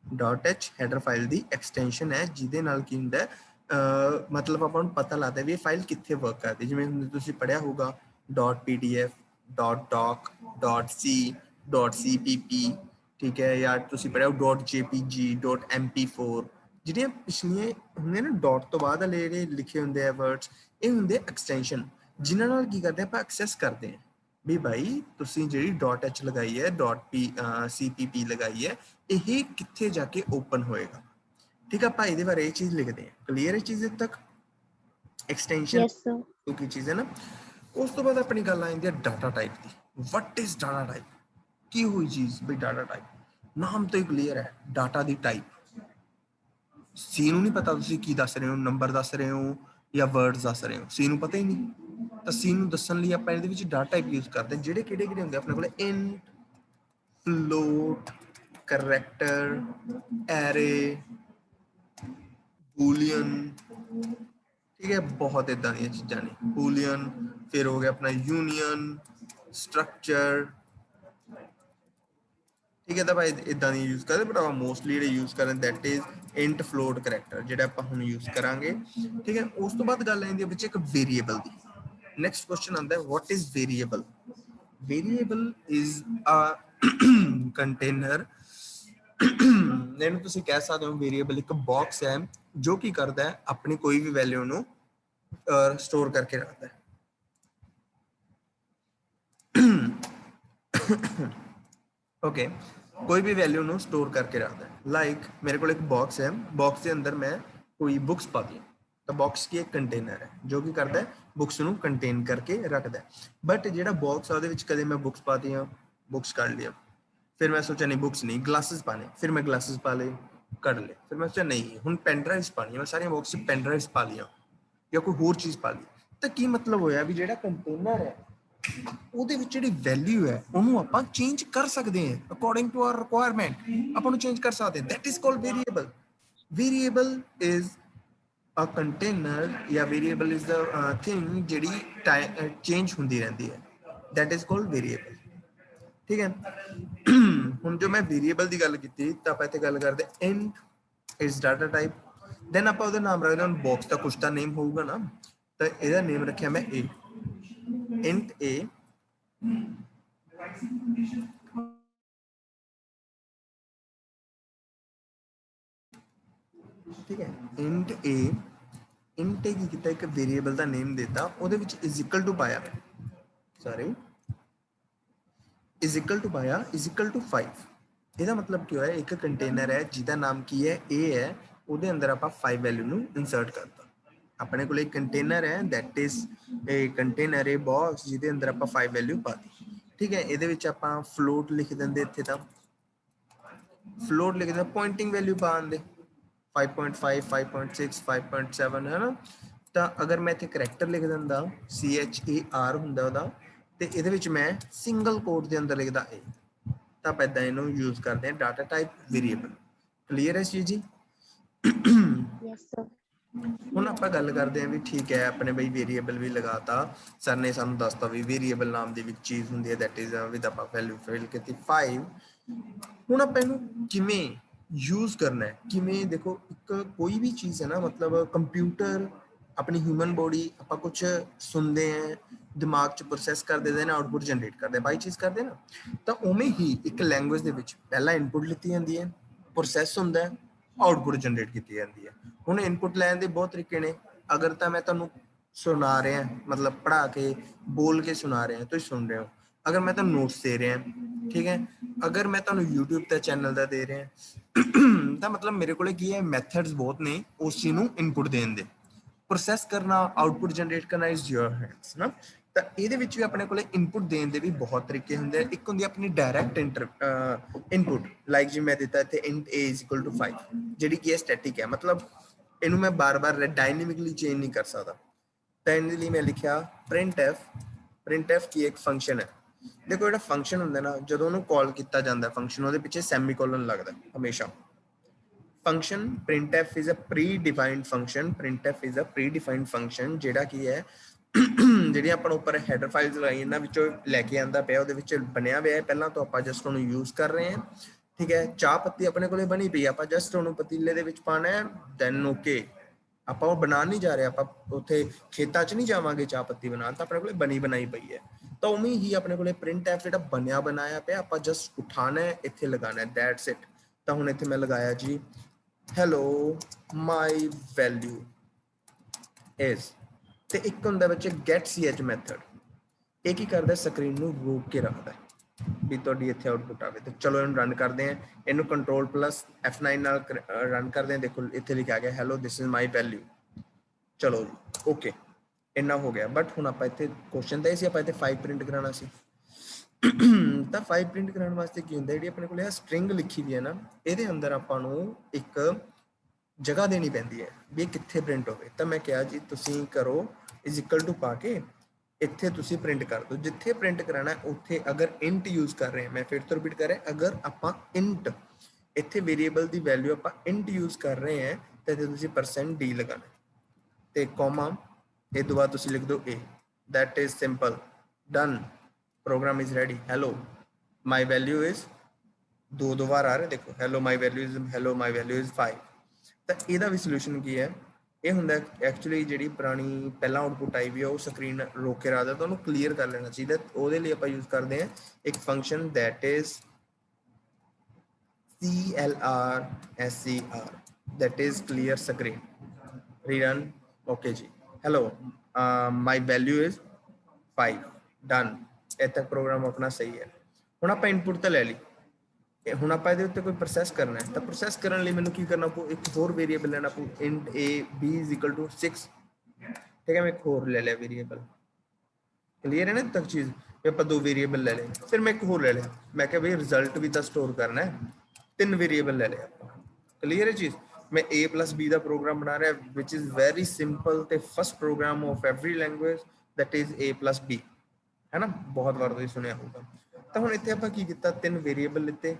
.h ਹੈਡਰ ਫਾਈਲ ਦੀ ਐਕਸਟੈਂਸ਼ਨ ਹੈ ਜਿਹਦੇ ਨਾਲ ਕੀ ਹੁੰਦਾ, ਮਤਲਬ ਆਪਾਂ ਨੂੰ ਪਤਾ ਲੱਗਦਾ ਵੀ ਇਹ ਫਾਈਲ ਕਿੱਥੇ ਵਰਕ ਕਰਦੀ। ਜਿਵੇਂ ਤੁਸੀਂ ਪੜ੍ਹਿਆ ਹੋਊਗਾ .pdf .doc .c .cpp, ਠੀਕ ਹੈ, ਜਾਂ ਤੁਸੀਂ ਪੜ੍ਹਿਆ ਹੋ .jpg .mp4, ਜਿਹੜੀਆਂ ਪਿਛਲੀਆਂ ਹੁੰਦੀਆਂ ਨਾ ਡਾਟ ਤੋਂ ਬਾਅਦ ਵਾਲੇ ਜਿਹੜੇ ਲਿਖੇ ਹੁੰਦੇ ਆ ਵਰਡਸ, ਇਹ ਹੁੰਦੇ ਐਕਸਟੈਂਸ਼ਨ ਜਿਨ੍ਹਾਂ ਨਾਲ ਕੀ ਕਰਦੇ ਆਪਾਂ ਐਕਸੈਸ ਕਰਦੇ ਹਾਂ ਵੀ ਭਾਈ ਤੁਸੀਂ ਜਿਹੜੀ .h ਲਗਾਈ ਹੈ .cpp ਲਗਾਈ ਹੈ, ਇਹ ਕਿੱਥੇ ਜਾ ਕੇ ਓਪਨ ਹੋਏਗਾ, ਠੀਕ ਹੈ। ਆਪਾਂ ਇਹਦੇ ਬਾਰੇ ਇਹ ਚੀਜ਼ ਲਿਖਦੇ ਹਾਂ। ਕਲੀਅਰ ਹੈ ਚੀਜ਼ ਇੱਥੇ ਤੱਕ? Extension yes sir. ਕੀ ਚੀਜ਼ ਹੈ ਨਾ। ਉਸ ਤੋਂ ਬਾਅਦ ਆਪਣੀ ਗੱਲ ਆ ਜਾਂਦੀ ਹੈ ਡਾਟਾ ਟਾਈਪ ਦੀ। What is data type? ਕੀ ਹੋਈ ਚੀਜ਼ ਬਈ ਡਾਟਾ ਟਾਈਪ? ਨਾਮ ਤੋਂ ਹੀ ਕਲੀਅਰ ਹੈ, ਡਾਟਾ ਦੀ ਟਾਈਪ। ਸੀ ਨੂੰ ਨਹੀਂ ਪਤਾ ਤੁਸੀਂ ਕੀ ਦੱਸ ਰਹੇ ਹੋ, ਨੰਬਰ ਦੱਸ ਰਹੇ ਹੋ ਜਾਂ ਵਰਡਸ ਦੱਸ ਰਹੇ ਹੋ, ਸੀ ਨੂੰ ਪਤਾ ਹੀ ਨਹੀਂ, ਤਾਂ ਸੀ ਨੂੰ ਦੱਸਣ ਲਈ ਆਪਾਂ ਇਹਦੇ ਵਿੱਚ ਡਾਟਾ ਟਾਈਪ ਯੂਜ਼ ਕਰਦੇ ਹਾਂ। ਜਿਹੜੇ ਕਿਹੜੇ ਕਿਹੜੇ ਹੁੰਦੇ ਆਪਣੇ ਕੋਲ, int, float, character, array, boolean, ਠੀਕ ਹੈ, ਬਹੁਤ ਇਦਾਂ ਦੀਆਂ ਚੀਜ਼ਾਂ ਨੇ। ਬੂਲੀਅਨ, ਫਿਰ ਹੋ ਗਿਆ ਆਪਣਾ ਯੂਨੀਅਨ, ਸਟਰਕਚਰ, ਠੀਕ ਹੈ। ਤਾਂ ਭਾਈ ਇਦਾਂ ਦੀ ਯੂਜ਼ ਕਰਦੇ, ਬਟ ਆਪਾਂ ਮੋਸਟਲੀ ਜਿਹੜੇ ਯੂਜ਼ ਕਰਦੇ that is int, float, character, ਜਿਹੜਾ ਆਪਾਂ ਹੁਣ ਯੂਜ਼ ਕਰਾਂਗੇ, ਠੀਕ ਹੈ। ਉਸ ਤੋਂ ਬਾਅਦ ਗੱਲ ਆਉਂਦੀ ਹੈ ਵਿੱਚ ਇੱਕ ਵੇਰੀਏਬਲ ਦੀ। ਨੈਕਸਟ ਕੁਐਸਚਨ ਆਉਂਦਾ ਹੈ what is variable? Variable is a container. ਇਹਨੂੰ ਤੁਸੀਂ ਕਹਿ ਸਕਦੇ ਹੋ ਵੇਰੀਏਬਲ ਇੱਕ ਬਾਕਸ ਹੈ ਜੋ ਕੀ ਕਰਦਾ ਹੈ ਆਪਣੀ ਕੋਈ ਵੀ ਵੈਲਿਊ ਨੂੰ ਸਟੋਰ ਕਰਕੇ ਰੱਖਦਾ ਹੈ। ਓਕੇ, ਕੋਈ ਵੀ ਵੈਲਿਊ ਨੂੰ ਸਟੋਰ ਕਰਕੇ ਰੱਖਦਾ ਹੈ। ਲਾਈਕ ਮੇਰੇ ਕੋਲ ਇੱਕ ਬਾਕਸ ਹੈ, ਬਾਕਸ ਦੇ ਅੰਦਰ ਮੈਂ ਕੋਈ ਬੁੱਕਸ ਪਾਤੀ, ਤਾਂ ਬਾਕਸ ਕੀ ਇੱਕ ਕੰਟੇਨਰ ਹੈ ਜੋ ਕੀ ਕਰਦਾ ਹੈ ਬੁੱਕਸ ਨੂੰ ਕੰਟੇਨ ਕਰਕੇ ਰੱਖਦਾ ਹੈ। ਬਟ ਜਿਹੜਾ ਬਾਕਸ ਆ ਉਹਦੇ ਵਿੱਚ ਕਦੇ ਮੈਂ ਬੁੱਕਸ ਪਾਤੀਆਂ, ਬੁੱਕਸ ਕੱਢ ਲਿਆ, ਫਿਰ ਮੈਂ ਸੋਚਿਆ ਨਹੀਂ ਬੁੱਕਸ ਨਹੀਂ, ਗਲਾਸਿਸ ਪਾਣੇ, ਫਿਰ ਮੈਂ ਗਲਾਸਿਸ ਪਾ ਲਏ, ਕੱਢ ਲਏ, ਫਿਰ ਮੈਂ ਸੋਚਿਆ ਨਹੀਂ ਹੁਣ ਪੈਨ ਡਰਾਈਵਸ ਪਾਣੀਆਂ, ਮੈਂ ਸਾਰੀਆਂ ਬਾਕਸ 'ਚ ਪੈਨ ਡਰਾਈਵਸ ਪਾ ਲਈਆਂ ਜਾਂ ਕੋਈ ਹੋਰ ਚੀਜ਼ ਪਾ ਲਈ। ਤਾਂ ਕੀ ਮਤਲਬ ਹੋਇਆ ਵੀ ਜਿਹੜਾ ਕੰਟੇਨਰ ਹੈ ਉਹਦੇ ਵਿੱਚ ਜਿਹੜੀ ਵੈਲਿਊ ਹੈ ਉਹਨੂੰ ਆਪਾਂ ਚੇਂਜ ਕਰ ਸਕਦੇ ਹਾਂ ਅਕੋਰਡਿੰਗ ਟੂ ਆਰ ਰਿਕੁਆਇਰਮੈਂਟ, ਆਪਾਂ ਨੂੰ ਚੇਂਜ ਕਰ ਸਕਦੇ ਹਾਂ। That is called variable. Variable is a container या variable is the thing ਜਿਹੜੀ change ਹੁੰਦੀ ਰਹਿੰਦੀ ਹੈ, that is called variable। ਠੀਕ ਹੈ। ਹੁਣ ਜੋ ਮੈਂ ਵੇਰੀਏਬਲ ਦੀ ਗੱਲ ਕੀਤੀ ਤਾਂ ਆਪਾਂ ਇੱਥੇ ਗੱਲ ਕਰਦੇ int is data type, then ਆਪਾਂ ਉਹਦਾ ਨਾਮ ਰੱਖਦੇ ਹਾਂ ਬਾਕਸ ਦਾ ਕੁਛ ਤਾਂ ਨੇਮ ਹੋਊਗਾ ਨਾ, ਤਾਂ ਇਹਦਾ ਨੇਮ ਰੱਖਿਆ ਮੈਂ a, int a। ठीक है, int a, int a की ਕੀਤਾ ਇੱਕ ਵੇਰੀਏਬਲ ਦਾ ਨੇਮ ਦਿੱਤਾ, ਉਹਦੇ ਵਿੱਚ is equal to ਪਾਇਆ, sorry is equal to ਪਾਇਆ is equal to 5। ਇਹਦਾ ਮਤਲਬ ਕੀ ਹੋਇਆ, ਇੱਕ ਕੰਟੇਨਰ ਹੈ ਜਿਹਦਾ ਨਾਮ ਕੀ ਹੈ a ਹੈ, ਉਹਦੇ ਅੰਦਰ ਆਪਾਂ 5 ਵੈਲਿਊ ਨੂੰ ਇਨਸਰਟ ਕਰਤਾ। ਆਪਣੇ ਕੋਲ ਇੱਕ ਕੰਟੇਨਰ ਹੈ that is a container a box ਜਿਹਦੇ ਅੰਦਰ ਆਪਾਂ 5 ਵੈਲਿਊ ਪਾਤੀ। ਠੀਕ ਹੈ, ਇਹਦੇ ਵਿੱਚ ਆਪਾਂ ਫਲੋਟ ਲਿਖ ਦਿੰਦੇ, ਇੱਥੇ ਤਾਂ ਫਲੋਟ ਲਿਖ ਦਿੰਦੇ, ਪੁਆਇੰਟਿੰਗ ਵੈਲਿਊ ਪਾਉਣ ਦੇ 5.5 5.6 5.7 ਹੈ ਨਾ। ਤਾਂ ਅਗਰ ਮੈਂ ਇੱਥੇ ਕਰੈਕਟਰ ਲਿਖ ਦਿੰਦਾ CHAR ਹੁੰਦਾ ਉਹਦਾ, ਤੇ ਇਹਦੇ ਵਿੱਚ ਮੈਂ ਸਿੰਗਲ ਕੋਟ ਦੇ ਅੰਦਰ ਲਿਖਦਾ a, ਤਾਂ ਆਪਾਂ ਇਦਾਂ ਇਹਨੂੰ ਯੂਜ਼ ਕਰਦੇ ਹਾਂ ਡਾਟਾ ਟਾਈਪ ਵੇਰੀਏਬਲ। ਕਲੀਅਰ ਹੈ ਜੀ? Yes sir. ਹੁਣ ਆਪਾਂ ਗੱਲ ਕਰਦੇ ਹਾਂ ਵੀ ਠੀਕ ਹੈ, ਆਪਣੇ ਬਈ ਵੇਰੀਏਬਲ ਵੀ ਲਗਾਤਾ, ਸਰ ਨੇ ਸਾਨੂੰ ਦੱਸਤਾ ਵੀ ਵੇਰੀਏਬਲ ਨਾਮ ਦੀ ਵੀ ਚੀਜ਼ ਹੁੰਦੀ ਹੈ that is with ਆਪਾਂ ਵੈਲਿਊ ਫਿਲ ਕੀਤੀ 5। ਹੁਣ ਆਪਾਂ ਇਹਨੂੰ ਕਿਵੇਂ ਯੂਜ਼ ਕਰਨਾ ਹੈ, ਕਿਵੇਂ? ਦੇਖੋ ਇੱਕ ਕੋਈ ਵੀ ਚੀਜ਼ ਹੈ ਨਾ, ਮਤਲਬ ਕੰਪਿਊਟਰ, ਆਪਣੀ ਹਿਊਮਨ ਬੋਡੀ, ਆਪਾਂ ਕੁਝ ਸੁਣਦੇ ਹਾਂ, ਦਿਮਾਗ 'ਚ ਪ੍ਰੋਸੈਸ ਕਰਦੇ ਨੇ, ਆਊਟਪੁੱਟ ਜਨਰੇਟ ਕਰਦੇ ਬਾਈ ਚੀਜ਼ ਕਰਦੇ ਨਾ, ਤਾਂ ਉਵੇਂ ਹੀ ਇੱਕ ਲੈਂਗੁਏਜ ਦੇ ਵਿੱਚ ਪਹਿਲਾਂ ਇਨਪੁੱਟ ਲਿੱਤੀ ਜਾਂਦੀ ਹੈ, ਪ੍ਰੋਸੈਸ ਹੁੰਦਾ, ਆਊਟਪੁੱਟ ਜਨਰੇਟ ਕੀਤੀ ਜਾਂਦੀ ਹੈ। ਹੁਣ ਇਨਪੁੱਟ ਲੈਣ ਦੇ ਬਹੁਤ ਤਰੀਕੇ ਨੇ, ਅਗਰ ਤਾਂ ਮੈਂ ਤੁਹਾਨੂੰ ਸੁਣਾ ਰਿਹਾ, ਮਤਲਬ ਪੜ੍ਹਾ ਕੇ ਬੋਲ ਕੇ ਸੁਣਾ ਰਿਹਾ, ਤੁਸੀਂ ਸੁਣ ਰਹੇ ਹੋ, ਅਗਰ ਮੈਂ ਤੁਹਾਨੂੰ ਨੋਟਸ ਦੇ ਰਿਹਾ, ਠੀਕ ਹੈ, ਅਗਰ ਮੈਂ ਤੁਹਾਨੂੰ YouTube ਤੇ ਚੈਨਲ ਦਾ ਦੇ ਰਿਹਾ, ਤਾਂ ਮਤਲਬ ਮੇਰੇ ਕੋਲੇ ਕੀ ਹੈ, ਮੈਥਡਸ ਬਹੁਤ ਨੇ ਉਸ ਚੀਜ਼ ਨੂੰ ਇਨਪੁੱਟ ਦੇਣ ਦੇ। ਪ੍ਰੋਸੈਸ ਕਰਨਾ, ਆਊਟਪੁੱਟ ਜਨਰੇਟ ਕਰਨਾ ਇਜ਼ ਯੋਰ ਹੈਂਡਸ ਨਾ। ਤਾਂ ਇਹਦੇ ਵਿੱਚ ਵੀ ਆਪਣੇ ਕੋਲੇ ਇਨਪੁੱਟ ਦੇਣ ਦੇ ਵੀ ਬਹੁਤ ਤਰੀਕੇ ਹੁੰਦੇ ਆ। ਇੱਕ ਹੁੰਦੀ ਆਪਣੀ ਡਾਇਰੈਕਟ ਇਨਪੁੱਟ, ਲਾਈਕ ਜਿਵੇਂ ਮੈਂ ਦਿੱਤਾ ਇੱਥੇ int a is equal to 5, ਜਿਹੜੀ ਕੀ ਹੈ ਸਟੈਟਿਕ ਹੈ, ਮਤਲਬ ਇਹਨੂੰ ਮੈਂ ਬਾਰ-ਬਾਰ ਡਾਇਨਾਮਿਕਲੀ ਚੇਂਜ ਨਹੀਂ ਕਰ ਸਕਦਾ। ਤਾਂ ਇਹਦੇ ਲਈ ਮੈਂ ਲਿਖਿਆ printf ਕੀ ਇੱਕ ਫੰਕਸ਼ਨ ਹੈ। ਦੇਖੋ ਜਿਹੜਾ ਫੰਕਸ਼ਨ ਹੁੰਦਾ ਨਾ, ਜਦੋਂ ਉਹਨੂੰ ਕਾਲ ਕੀਤਾ ਜਾਂਦਾ ਫੰਕਸ਼ਨ, ਉਹਦੇ ਪਿੱਛੇ ਸੈਮੀਕੋਲਨ ਲੱਗਦਾ ਹਮੇਸ਼ਾ। function printf is a predefined function, printf is a predefined function ਜਿਹੜਾ ਕੀ ਹੈ, ਜਿਹੜੀ ਆਪਾਂ ਉੱਪਰ ਹੈਡਰ ਫਾਈਲਸ ਲਾਈ ਇਹਨਾਂ ਵਿੱਚੋਂ ਲੈ ਕੇ ਆਂਦਾ ਪਿਆ, ਉਹਦੇ ਵਿੱਚ ਬਣਿਆ ਹੋਇਆ ਹੈ ਪਹਿਲਾਂ ਤੋਂ, ਆਪਾਂ ਜਸਟ ਉਹਨੂੰ ਯੂਜ਼ ਕਰ ਰਹੇ ਹਾਂ। ਠੀਕ ਹੈ, ਚਾਹ ਪੱਤੀ ਆਪਣੇ ਕੋਲੇ ਬਣੀ ਪਈ, ਆਪਾਂ ਜਸਟ ਉਹਨੂੰ ਪਤੀਲੇ ਦੇ ਵਿੱਚ ਪਾਣਾ ਹੈ, ਦੈਨ ਓਕੇ। ਆਪਾਂ ਉਹ ਬਣਾਉਣ ਨਹੀਂ ਜਾ ਰਹੇ, ਆਪਾਂ ਉੱਥੇ ਖੇਤਾਂ 'ਚ ਨਹੀਂ ਜਾਵਾਂਗੇ ਚਾਹ ਪੱਤੀ ਬਣਾਉਣ, ਤਾਂ ਆਪਣੇ ਕੋਲੇ ਬਣੀ ਬਣਾਈ ਪਈ ਹੈ। ਤਾਂ ਉਵੇਂ ਹੀ ਆਪਣੇ ਕੋਲੇ printf ਜਿਹੜਾ ਬਣਿਆ ਬਣਾਇਆ ਪਿਆ, ਆਪਾਂ ਜਸਟ ਉਠਾਣਾ ਹੈ, ਇੱਥੇ ਲਗਾਣਾ ਹੈ, ਦੈਟਸ ਇਟ। ਤਾਂ ਹੁਣ ਇੱਥੇ ਮੈਂ ਲਗਾਇਆ ਜੀ hello my value is, ਤੇ ਇੱਕ ਹੁੰਦਾ ਵਿੱਚ get ch ਮੈਥਡ, ਇਹ ਕੀ ਕਰਦਾ, ਸਕਰੀਨ ਨੂੰ ਰੋਕ ਕੇ ਰੱਖਦਾ ਵੀ ਤੁਹਾਡੀ ਇੱਥੇ ਆਊਟਪੁੱਟ ਆਵੇ। ਤੇ ਚਲੋ ਇਹਨੂੰ ਰਨ ਕਰਦੇ ਹਾਂ, ਇਹਨੂੰ Ctrl+F9 ਨਾਲ ਰਨ ਕਰਦੇ ਹਾਂ। ਦੇਖੋ ਇੱਥੇ ਲਿਖਿਆ ਗਿਆ hello this is my value। ਚਲੋ ਜੀ ਓਕੇ, ਇੰਨਾ ਹੋ ਗਿਆ। ਬਟ ਹੁਣ ਆਪਾਂ ਇੱਥੇ ਕੁਐਸਚਨ ਤਾਂ ਇਹ ਸੀ, ਆਪਾਂ ਇੱਥੇ 5 ਪ੍ਰਿੰਟ ਕਰਾਉਣਾ ਸੀ। ਤਾਂ 5 ਪ੍ਰਿੰਟ ਕਰਾਉਣ ਵਾਸਤੇ ਕੀ ਹੁੰਦਾ, ਜਿਹੜੀ ਆਪਣੇ ਕੋਲ ਇਹ ਸਟ੍ਰਿੰਗ ਲਿਖੀ ਦੀ ਹੈ ਨਾ, ਇਹਦੇ ਅੰਦਰ ਆਪਾਂ ਨੂੰ ਇੱਕ ਜਗ੍ਹਾ ਦੇਣੀ ਪੈਂਦੀ ਹੈ ਵੀ ਇਹ ਕਿੱਥੇ ਪ੍ਰਿੰਟ ਹੋਵੇ। ਤਾਂ ਮੈਂ ਕਿਹਾ ਜੀ ਤੁਸੀਂ ਕਰੋ ਇਜ਼ ਇਕੁਅਲ ਟੂ ਪਾ ਕੇ ਇੱਥੇ ਤੁਸੀਂ ਪ੍ਰਿੰਟ ਕਰ ਦਿਓ, ਜਿੱਥੇ ਪ੍ਰਿੰਟ ਕਰਾਣਾ ਉੱਥੇ। ਅਗਰ ਇੰਟ ਯੂਜ਼ ਕਰ ਰਹੇ ਹਾਂ, ਮੈਂ ਫਿਰ ਤੋਂ ਰਿਪੀਟ ਕਰ ਰਿਹਾ, ਅਗਰ ਆਪਾਂ ਇੰਟ ਇੱਥੇ ਵੇਰੀਏਬਲ ਦੀ ਵੈਲਿਊ ਆਪਾਂ ਇੰਟ ਯੂਜ਼ ਕਰ ਰਹੇ ਹਾਂ, ਤਾਂ ਇੱਥੇ ਤੁਸੀਂ %d ਲਗਾਣਾ ਤੇ ਕੋਮਾ, ਇਹ ਤੋਂ ਬਾਅਦ ਤੁਸੀਂ ਲਿਖ ਦਿਓ a, that is simple, done, program is ready। hello my value is ਦੋ ਵਾਰ ਆ ਰਿਹਾ, ਦੇਖੋ hello my value is 5। ਤਾਂ ਇਹਦਾ ਵੀ ਸੋਲੂਸ਼ਨ ਕੀ ਹੈ, ਇਹ ਹੁੰਦਾ ਐਕਚੁਅਲੀ ਜਿਹੜੀ ਪੁਰਾਣੀ ਪਹਿਲਾਂ ਆਊਟਪੁੱਟ ਆਈ ਵੀ ਆ, ਉਹ ਸਕਰੀਨ ਰੋਕ ਕੇ ਰੱਖਦਾ, ਤਾਂ ਉਹਨੂੰ ਕਲੀਅਰ ਕਰ ਲੈਣਾ ਚਾਹੀਦਾ। ਉਹਦੇ ਲਈ ਆਪਾਂ ਯੂਜ਼ ਕਰਦੇ ਹਾਂ ਇੱਕ function that is CLRSCR, that is clear screen, rerun। okay जी, hello my value is 5, done। ਇਹ ਤੱਕ ਪ੍ਰੋਗਰਾਮ ਆਪਣਾ ਸਹੀ ਹੈ। ਹੁਣ ਆਪਾਂ ਇਨਪੁਟ ਤਾਂ ਲੈ ਲਈ, ਹੁਣ ਆਪਾਂ ਇਹਦੇ ਉੱਤੇ ਕੋਈ ਪ੍ਰੋਸੈਸ ਕਰਨਾ ਹੈ, ਤਾਂ ਪ੍ਰੋਸੈਸ ਕਰਨ ਲਈ ਮੈਨੂੰ ਕੀ ਕਰਨਾ ਪਊ, ਇੱਕ ਹੋਰ ਵੇਰੀਏਬਲ ਲੈਣਾ ਪਊ int a b is equal to 6। ਠੀਕ ਹੈ, ਮੈਂ ਇੱਕ ਹੋਰ ਲੈ ਲਿਆ ਵੇਰੀਏਬਲ। ਕਲੀਅਰ ਹੈ ਨਾ ਤੱਕ ਚੀਜ਼, ਵੀ ਆਪਾਂ 2 ਵੇਰੀਏਬਲ ਲੈ ਲਏ। ਫਿਰ ਮੈਂ ਇੱਕ ਹੋਰ ਲੈ ਲਿਆ, ਮੈਂ ਕਿਹਾ ਬਈ ਰਿਜ਼ਲਟ ਵੀ ਤਾਂ ਸਟੋਰ ਕਰਨਾ ਹੈ, 3 ਵੇਰੀਏਬਲ ਲੈ ਲਿਆ ਆਪਾਂ। ਕਲੀਅਰ ਹੈ ਚੀਜ਼। ਮੈਂ a plus b ਦਾ ਪ੍ਰੋਗਰਾਮ ਬਣਾ ਰਿਹਾ ਵਿਚ ਇਜ਼ ਵੈਰੀ ਸਿੰਪਲ, ਤੇ first program of every language that is a plus b, ਹੈ ਨਾ, ਬਹੁਤ ਵਾਰ ਤੁਸੀਂ ਸੁਣਿਆ ਹੋਊਗਾ। ਤਾਂ ਹੁਣ ਇੱਥੇ ਆਪਾਂ ਕੀ ਕੀਤਾ, 3 ਵੇਰੀਏਬਲ ਲਿੱਤੇ,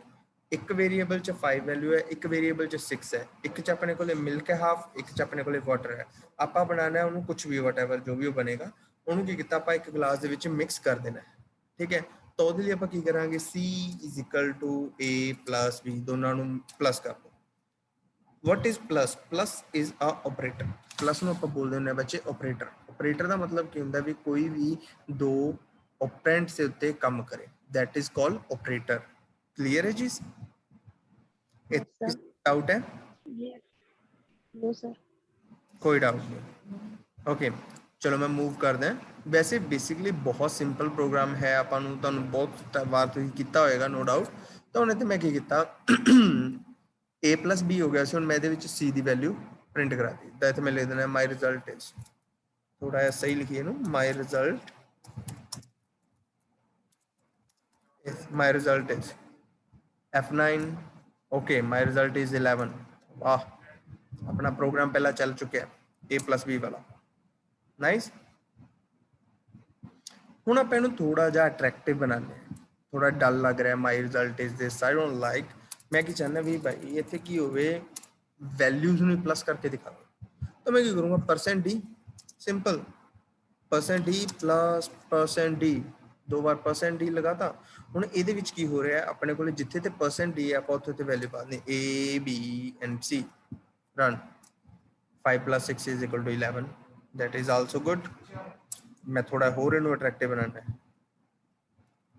ਇੱਕ ਵੇਰੀਏਬਲ 'ਚ 5 ਵੈਲਿਊ ਹੈ, ਇੱਕ ਵੇਰੀਏਬਲ 'ਚ 6 ਹੈ, ਇੱਕ 'ਚ ਆਪਣੇ ਕੋਲੇ ਮਿਲਕ ਹੈ ਹਾਫ, ਇੱਕ 'ਚ ਆਪਣੇ ਕੋਲੇ ਵਾਟਰ ਹੈ। ਆਪਾਂ ਬਣਾਉਣਾ ਹੈ ਉਹਨੂੰ ਕੁਝ ਵੀ ਵਟਐਵਰ ਜੋ ਵੀ ਉਹ ਬਣੇਗਾ, ਉਹਨੂੰ ਕੀ ਕੀਤਾ ਆਪਾਂ ਇੱਕ ਗਲਾਸ ਦੇ ਵਿੱਚ ਮਿਕਸ ਕਰ ਦੇਣਾ ਹੈ, ਠੀਕ ਹੈ। ਤਾਂ ਉਹਦੇ ਲਈ ਆਪਾਂ ਕੀ ਕਰਾਂਗੇ, C = A + B, ਦੋਨਾਂ ਨੂੰ ਪਲੱਸ ਕਰ ਦੋ। What is plus? Plus is a operator. Plus ਨੂੰ ਆਪਾਂ ਬੋਲਦੇ ਹੁੰਦੇ ਆ ਬੱਚੇ ਆਪਰੇਟਰ। ਆਪਰੇਟਰ ਦਾ ਮਤਲਬ ਕੀ ਹੁੰਦਾ ਵੀ ਕੋਈ ਵੀ ਦੋ ਆਪਰੈਂਟਸ ਦੇ ਉੱਤੇ ਕੰਮ ਕਰੇ, that is called operator. Clear ਹੈ ਜੀ? Yes, ਇਹ sir. ਡਾਊਟ ਹੈ? Yes. No, sir. ਕੋਈ ਡਾਊਟ ਨਹੀਂ। ਓਕੇ ਚਲੋ ਮੈਂ ਮੂਵ ਕਰਦਾ। ਵੈਸੇ ਬੇਸਿਕਲੀ ਬਹੁਤ ਸਿੰਪਲ ਪ੍ਰੋਗਰਾਮ ਹੈ, ਆਪਾਂ ਨੂੰ ਤੁਹਾਨੂੰ ਬਹੁਤ ਵਾਰ ਤੁਸੀਂ ਕੀਤਾ ਹੋਏਗਾ ਨੋ ਡਾਊਟ। ਤਾਂ ਹੁਣ ਇੱਥੇ ਮੈਂ ਕੀ ਕੀਤਾ, A + B ਹੋ ਗਿਆ ਸੀ, ਹੁਣ ਮੈਂ ਇਹਦੇ ਵਿੱਚ C ਦੀ ਵੈਲਿਊ ਪ੍ਰਿੰਟ ਕਰਾ ਦਿੱਤੀ। ਤਾਂ ਇੱਥੇ ਮੈਂ ਲਿਖ ਦੇਣਾ ਮਾਈ ਰਿਜ਼ਲਟ ਇਜ਼, ਥੋੜਾ ਜਿਹਾ ਸਹੀ ਲਿਖੀਏ ਇਹਨੂੰ, my result is F9, okay my result is 11। ਵਾਹ, ਆਪਣਾ ਪ੍ਰੋਗਰਾਮ ਪਹਿਲਾਂ ਚੱਲ ਚੁੱਕਿਆ A + B ਵਾਲਾ, ਨਾਈਸ। ਹੁਣ ਆਪਾਂ ਇਹਨੂੰ ਥੋੜਾ ਜਿਹਾ ਅਟਰੈਕਟਿਵ ਬਣਾਉਂਦੇ ਹਾਂ, ਥੋੜਾ ਡਲ ਲੱਗ ਰਿਹਾ my result is this, I don't like. ਮੈਂ ਕੀ ਚਾਹੁੰਦਾ ਵੀ ਭਾਈ ਇੱਥੇ ਕੀ ਹੋਵੇ, ਵੈਲਿਊਜ਼ ਨੂੰ ਪਲੱਸ ਕਰਕੇ ਦਿਖਾਓ। ਤਾਂ ਮੈਂ ਕੀ ਕਰੂੰਗਾ, %D, ਸਿੰਪਲ %D + %D, ਦੋ ਵਾਰ %D ਲਗਾਤਾ। ਹੁਣ ਇਹਦੇ ਵਿੱਚ ਕੀ ਹੋ ਰਿਹਾ, ਆਪਣੇ ਕੋਲ ਜਿੱਥੇ ਤੇ %D ਹੈ ਆਪਾਂ ਉੱਥੇ ਤੇ ਵੈਲਿਊ ਪਾ ਦਿੰਦੇ A, B and C, run 5 + 6 = 11, that is also good। मैं थोड़ा होर इन्हू अट्रैक्टिव बनाना है,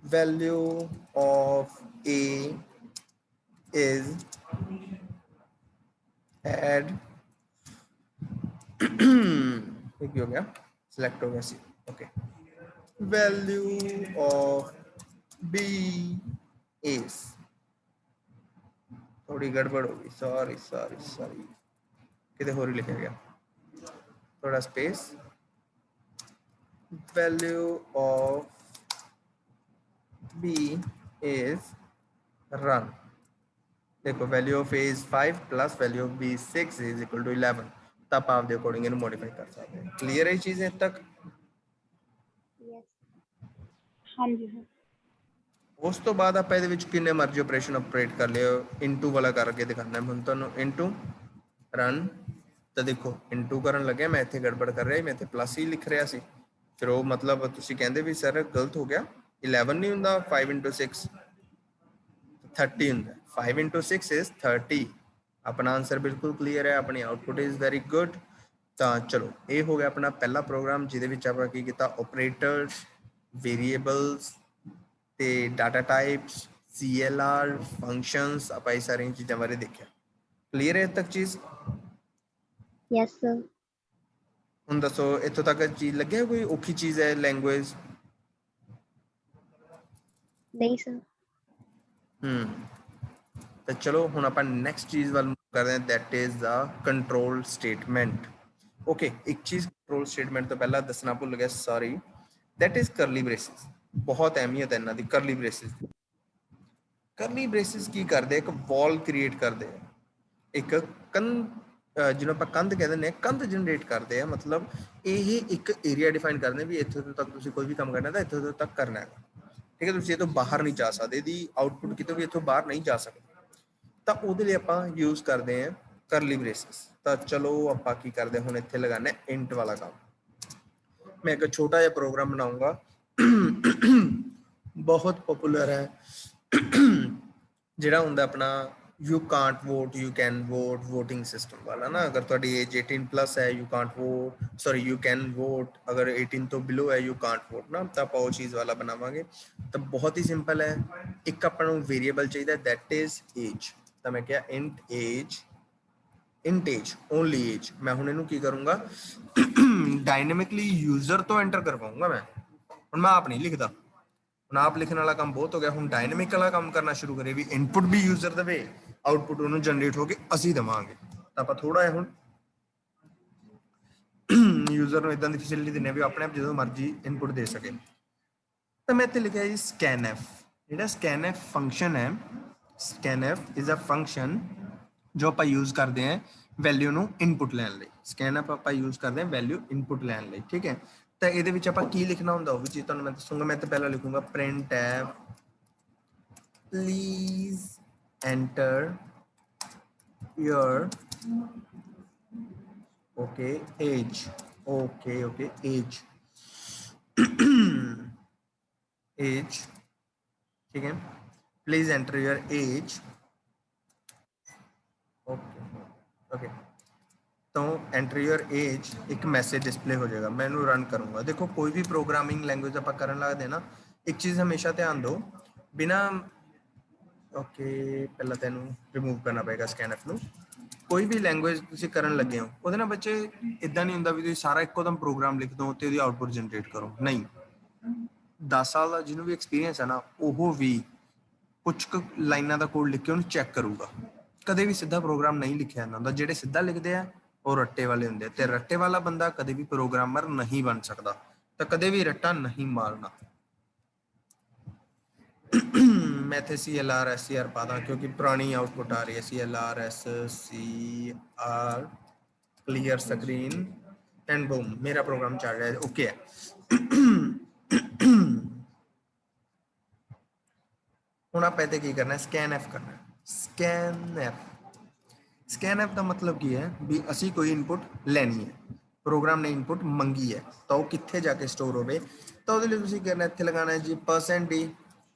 value of A is add एक हो गया, सिलेक्ट हो गया C, okay. Value of B is, थोड़ी गड़बड़ होगी, सॉरी सॉरी सॉरी, कितने होर ही लिखा गया, थोड़ा space. Value of B is run, देखो value of A is 5 + value of B is 6 = 11। तब आप दे अकॉर्डिंग इन्हें मॉडिफाई कर सकते हैं। क्लियर है चीजें तक? Yes. हाँ जी सर। ਉਸ ਤੋਂ ਬਾਅਦ ਆਪਾਂ ਇਹਦੇ ਵਿੱਚ ਕਿੰਨੇ ਮਰਜ਼ੀ ਆਪਰੇਸ਼ਨ ਆਪਰੇਟ ਕਰ ਲਿਓ, ਇਨਟੂ ਵਾਲਾ ਕਰਕੇ ਦਿਖਾਣਾ ਮੈਂ ਤੁਹਾਨੂੰ, ਇਨਟੂ ਰਨ। ਤਾਂ ਦੇਖੋ ਇਨਟੂ ਕਰਨ ਲੱਗਿਆ ਮੈਂ ਇੱਥੇ ਗੜਬੜ ਕਰ ਰਿਹਾ, ਮੈਂ ਇੱਥੇ ਪਲੱਸ ਹੀ ਲਿਖ ਰਿਹਾ ਸੀ, ਫਿਰ ਉਹ ਮਤਲਬ ਤੁਸੀਂ ਕਹਿੰਦੇ ਵੀ ਸਰ ਗਲਤ ਹੋ ਗਿਆ, 11 ਨਹੀਂ ਹੁੰਦਾ, 5 × 6 30 ਹੁੰਦਾ, 5 × 6 is 30। ਆਪਣਾ ਆਨਸਰ ਬਿਲਕੁਲ ਕਲੀਅਰ ਹੈ, ਆਪਣੀ ਆਊਟਪੁੱਟ ਇਜ਼ ਵੈਰੀ ਗੁੱਡ। ਤਾਂ ਚਲੋ ਇਹ ਹੋ ਗਿਆ ਆਪਣਾ ਪਹਿਲਾ ਪ੍ਰੋਗਰਾਮ, ਜਿਹਦੇ ਵਿੱਚ ਆਪਾਂ ਕੀ ਕੀਤਾ, ਆਪਰੇਟਰਸ, ਵੇਰੀਏਬਲਸ ਤੇ ਡਾਟਾ ਟਾਈਪਸ, CLR, ਫੰਕਸ਼ਨਸ, ਆਪਾਂ ਇਹ ਸਾਰੀਆਂ ਚੀਜ਼ਾਂ ਬਾਰੇ ਦੇਖਿਆ। ਕਲੀਅਰ ਹੈ ਤੱਕ ਚੀਜ਼? Yes, sir. ਹੁਣ ਦੱਸੋ ਇੱਥੋਂ ਤੱਕ ਚੀਜ਼ ਲੱਗਿਆ ਕੋਈ ਔਖੀ ਚੀਜ਼ ਹੈ ਲੈਂਗੁਏਜ? नहीं, sir. ਤਾਂ ਚਲੋ ਹੁਣ ਆਪਾਂ ਨੈਕਸਟ ਚੀਜ਼ ਵੱਲ ਮੂਵ ਕਰਦੇ ਹਾਂ, that is the control statement. Okay, ਇੱਕ ਚੀਜ਼ ਕੰਟਰੋਲ ਸਟੇਟਮੈਂਟ ਤੋਂ ਪਹਿਲਾਂ ਦੱਸਣਾ ਭੁੱਲ ਗਿਆ, sorry, that is curly braces. ਬਹੁਤ ਅਹਿਮੀਅਤ ਹੈ ਇਹਨਾਂ ਦੀ, ਕਰਲੀ ਬ੍ਰੇਸਿਸ। ਕਰਲੀ ਬ੍ਰੇਸਿਸ ਕੀ ਕਰਦੇ, ਇੱਕ ਵਾਲ ਕ੍ਰੀਏਟ ਕਰਦੇ ਆ, ਇੱਕ ਜਿਹਨੂੰ ਆਪਾਂ ਕੰਧ ਕਹਿ ਦਿੰਦੇ ਹਾਂ, ਕੰਧ ਜਨਰੇਟ ਕਰਦੇ ਆ। ਮਤਲਬ ਇਹ ਇੱਕ ਏਰੀਆ ਡਿਫਾਈਨ ਕਰਦੇ ਵੀ ਇੱਥੋਂ ਤੱਕ ਤੁਸੀਂ ਕੋਈ ਵੀ ਕੰਮ ਕਰਨਾ ਤਾਂ ਇੱਥੋਂ ਤੱਕ ਕਰਨਾ ਹੈ, ਠੀਕ ਹੈ। ਤੁਸੀਂ ਇਹ ਤੋਂ ਬਾਹਰ ਨਹੀਂ ਜਾ ਸਕਦੇ, ਇਹਦੀ ਆਊਟਪੁੱਟ ਕਿਤੋਂ ਵੀ ਇੱਥੋਂ ਬਾਹਰ ਨਹੀਂ ਜਾ ਸਕਦੀ। ਤਾਂ ਉਹਦੇ ਲਈ ਆਪਾਂ ਯੂਜ਼ ਕਰਦੇ ਹਾਂ ਕਰਲੀ ਬ੍ਰੇਸਿਸ। ਤਾਂ ਚਲੋ ਆਪਾਂ ਕੀ ਕਰਦੇ, ਹੁਣ ਇੱਥੇ ਲਗਾਉਂਦੇ ਇੰਟ ਵਾਲਾ ਕੰਮ। ਮੈਂ ਇੱਕ ਛੋਟਾ ਜਿਹਾ ਪ੍ਰੋਗਰਾਮ ਬਣਾਉਂਗਾ, ਬਹੁਤ ਪਪੂਲਰ ਹੈ, ਜਿਹੜਾ ਹੁੰਦਾ ਆਪਣਾ you Kant vote you can vote, voting system ਵਾਲਾ ਨਾ। ਅਗਰ ਤੁਹਾਡੀ ਏਜ 18+ ਹੈ you Kant vote, sorry you can vote, ਅਗਰ 18 ਤੋਂ ਬਿਲੋ ਹੈ ਯੂ ਕਾਂਟ ਵੋਟ ਨਾ। ਤਾਂ ਆਪਾਂ ਉਹ ਚੀਜ਼ ਵਾਲਾ ਬਣਾਵਾਂਗੇ। ਤਾਂ ਬਹੁਤ ਹੀ ਸਿੰਪਲ ਹੈ, ਇੱਕ ਆਪਾਂ ਨੂੰ ਵੇਰੀਏਬਲ ਚਾਹੀਦਾ, ਦੈਟ ਇਜ਼ ਏਜ। ਤਾਂ ਮੈਂ ਕਿਹਾ ਇੰਟ ਏਜ, ਓਨਲੀ ਏਜ। ਮੈਂ ਹੁਣ ਇਹਨੂੰ ਕੀ ਕਰੂੰਗਾ, ਡਾਇਨਾਮਿਕਲੀ ਯੂਜ਼ਰ ਤੋਂ ਐਂਟਰ ਕਰਵਾਉਂਗਾ ਮੈਂ। ਹੁਣ ਮੈਂ ਆਪ ਨਹੀਂ ਲਿਖਦਾ, ਹੁਣ ਆਪ ਲਿਖਣ ਵਾਲਾ ਕੰਮ ਬਹੁਤ ਹੋ ਗਿਆ, ਹੁਣ ਡਾਇਨਾਮਿਕ ਵਾਲਾ ਕੰਮ ਕਰਨਾ ਸ਼ੁਰੂ ਕਰੇ ਵੀ ਇਨਪੁਟ ਵੀ ਯੂਜ਼ਰ ਦੇਵੇ, ਆਊਟਪੁੱਟ ਉਹਨੂੰ ਜਨਰੇਟ ਹੋ ਕੇ ਅਸੀਂ ਦੇਵਾਂਗੇ। ਤਾਂ ਆਪਾਂ ਥੋੜਾ ਜਿਹਾ ਹੁਣ ਯੂਜ਼ਰ ਨੂੰ ਇਦਾਂ ਦੀ ਫੈਸਿਲਿਟੀ ਦਿੰਦੇ ਵੀ ਆਪਣੇ ਆਪ ਜਦੋਂ ਮਰਜ਼ੀ ਇਨਪੁਟ ਦੇ ਸਕੇ। ਤਾਂ ਮੈਂ ਇੱਥੇ ਲਿਖਿਆ ਜੀ scanf। ਜਿਹੜਾ scanf ਫੰਕਸ਼ਨ ਹੈ, scanf ਇਜ਼ ਅ ਫੰਕਸ਼ਨ ਜੋ ਆਪਾਂ ਯੂਜ਼ ਕਰਦੇ ਹਾਂ ਵੈਲਿਊ ਨੂੰ ਇਨਪੁਟ ਲੈਣ ਲਈ। scanf ਆਪਾਂ ਯੂਜ਼ ਕਰਦੇ ਹਾਂ ਵੈਲਿਊ ਇਨਪੁਟ ਲੈਣ ਲਈ, ਠੀਕ ਹੈ। ਤਾਂ ਇਹਦੇ ਵਿੱਚ ਆਪਾਂ ਕੀ ਲਿਖਣਾ ਹੁੰਦਾ ਉਹ ਵੀ ਚੀਜ਼ ਤੁਹਾਨੂੰ ਮੈਂ ਦੱਸੂਗਾ। ਮੈਂ ਤਾਂ ਪਹਿਲਾਂ ਲਿਖੂੰਗਾ printf please enter your okay age, okay age age, ठीक है, please enter your age, okay तो एंटर योर एज एक मैसेज डिस्प्ले हो जाएगा, मैं इनू रन करूंगा। देखो कोई भी प्रोग्रामिंग लैंग्वेज आप करन लगदे ना, एक चीज़ हमेशा ध्यान दो, बिना ओके पहला तेन रिमूव करना पेगा स्कैनफ नू। कोई भी लैंग्वेज तुसीं करन लगे हो ਉਹਦੇ ਨਾਲ ਬੱਚੇ ਇਦਾਂ ਨਹੀਂ ਹੁੰਦਾ ਵੀ ਤੁਸੀਂ ਸਾਰਾ ਇੱਕੋਦਮ ਪ੍ਰੋਗਰਾਮ ਲਿਖ ਦੋ ਤੇ ਉਹਦੀ ਆਊਟਪੁੱਟ ਜਨਰੇਟ ਕਰੋ, ਨਹੀਂ। 10 ਸਾਲ ਦਾ ਜਿਹਨੂੰ ਵੀ ਐਕਸਪੀਰੀਅੰਸ ਹੈ ਨਾ, ਉਹ ਵੀ ਕੁਝ ਕੁ ਲਾਈਨਾਂ ਦਾ ਕੋਡ ਲਿਖ ਕੇ ਉਹਨੂੰ ਚੈੱਕ ਕਰੂਗਾ। ਕਦੇ ਵੀ ਸਿੱਧਾ ਪ੍ਰੋਗਰਾਮ ਨਹੀਂ ਲਿਖਿਆ ਜਾਂਦਾ ਹੁੰਦਾ, ਜਿਹੜੇ ਸਿੱਧਾ ਲਿਖਦੇ ਆ ਉਹ ਰੱਟੇ ਵਾਲੇ ਹੁੰਦੇ ਆ, ਤੇ ਰੱਟੇ ਵਾਲਾ ਬੰਦਾ ਕਦੇ ਵੀ ਪ੍ਰੋਗਰਾਮਰ ਨਹੀਂ ਬਣ ਸਕਦਾ, ਤਾਂ ਕਦੇ ਵੀ ਰੱਟਾ ਨਹੀਂ ਮਾਰਨਾ। मैं थे CLR SCR पा दा क्योंकि पुरानी आउटपुट आ रही है CLR SCR clear screen and boom मेरा प्रोग्राम चल रहा है, ओके है। हुण आपां इत्थे की करना है, स्कैनएफ करना है। स्कैनएफ का मतलब की है भी असी कोई इनपुट लैनी है, प्रोग्राम ने इनपुट मंगी है तो वो कित्थे जाके स्टोर होवे, तो उहदे लई तुसीं करना इत्थे लगाना है जी %d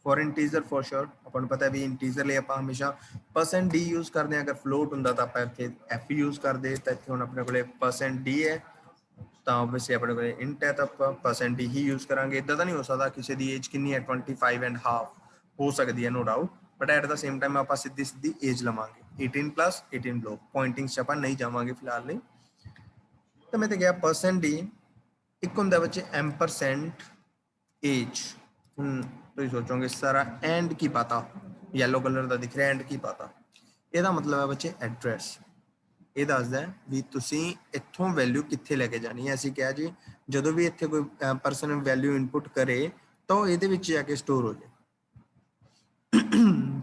for integer for sure. अपन पता है भी इंटीजर लिए आप हमेशा %d यूज करते हैं, अगर फ्लोट होंदा तो आप इत्थे f यूज करते, तो इत्थे हुण अपने कोले %d है तो ऑब्वियसली अपने कोले इंट है तो आप %d ही यूज करांगे। इदां तां नहीं हो सकदा किसी दी एज कितनी है 25.5 हो सकती है no doubt, but at the same time आप सीधी एज लवांगे 18+ 18 लो, पॉइंटिंग च आप नहीं जावांगे फिलहाल नहीं। तो मैं तो गया %d एक हुंदा बच्चे %एज। तो सोचोगे सारा एंड की पता येलो कलर का दिख रहा है, एंड की पता ਇਹਦਾ मतलब है बच्चे एड्रैस। ਇਹ ਦੱਸਦਾ ਵੀ ਤੁਸੀਂ ਇੱਥੋਂ ਵੈਲਿਊ ਕਿੱਥੇ ਲੈ ਕੇ ਜਾਣੀ ਹੈ। ਅਸੀਂ ਕਿਹਾ ਜੀ ਜਦੋਂ ਵੀ ਇੱਥੇ ਕੋਈ ਪਰਸਨ ਵੈਲਿਊ ਇਨਪੁਟ ਕਰੇ ਤਾਂ ਇਹਦੇ ਵਿੱਚ ਜਾ ਕੇ ਸਟੋਰ ਹੋ ਜਾਏ,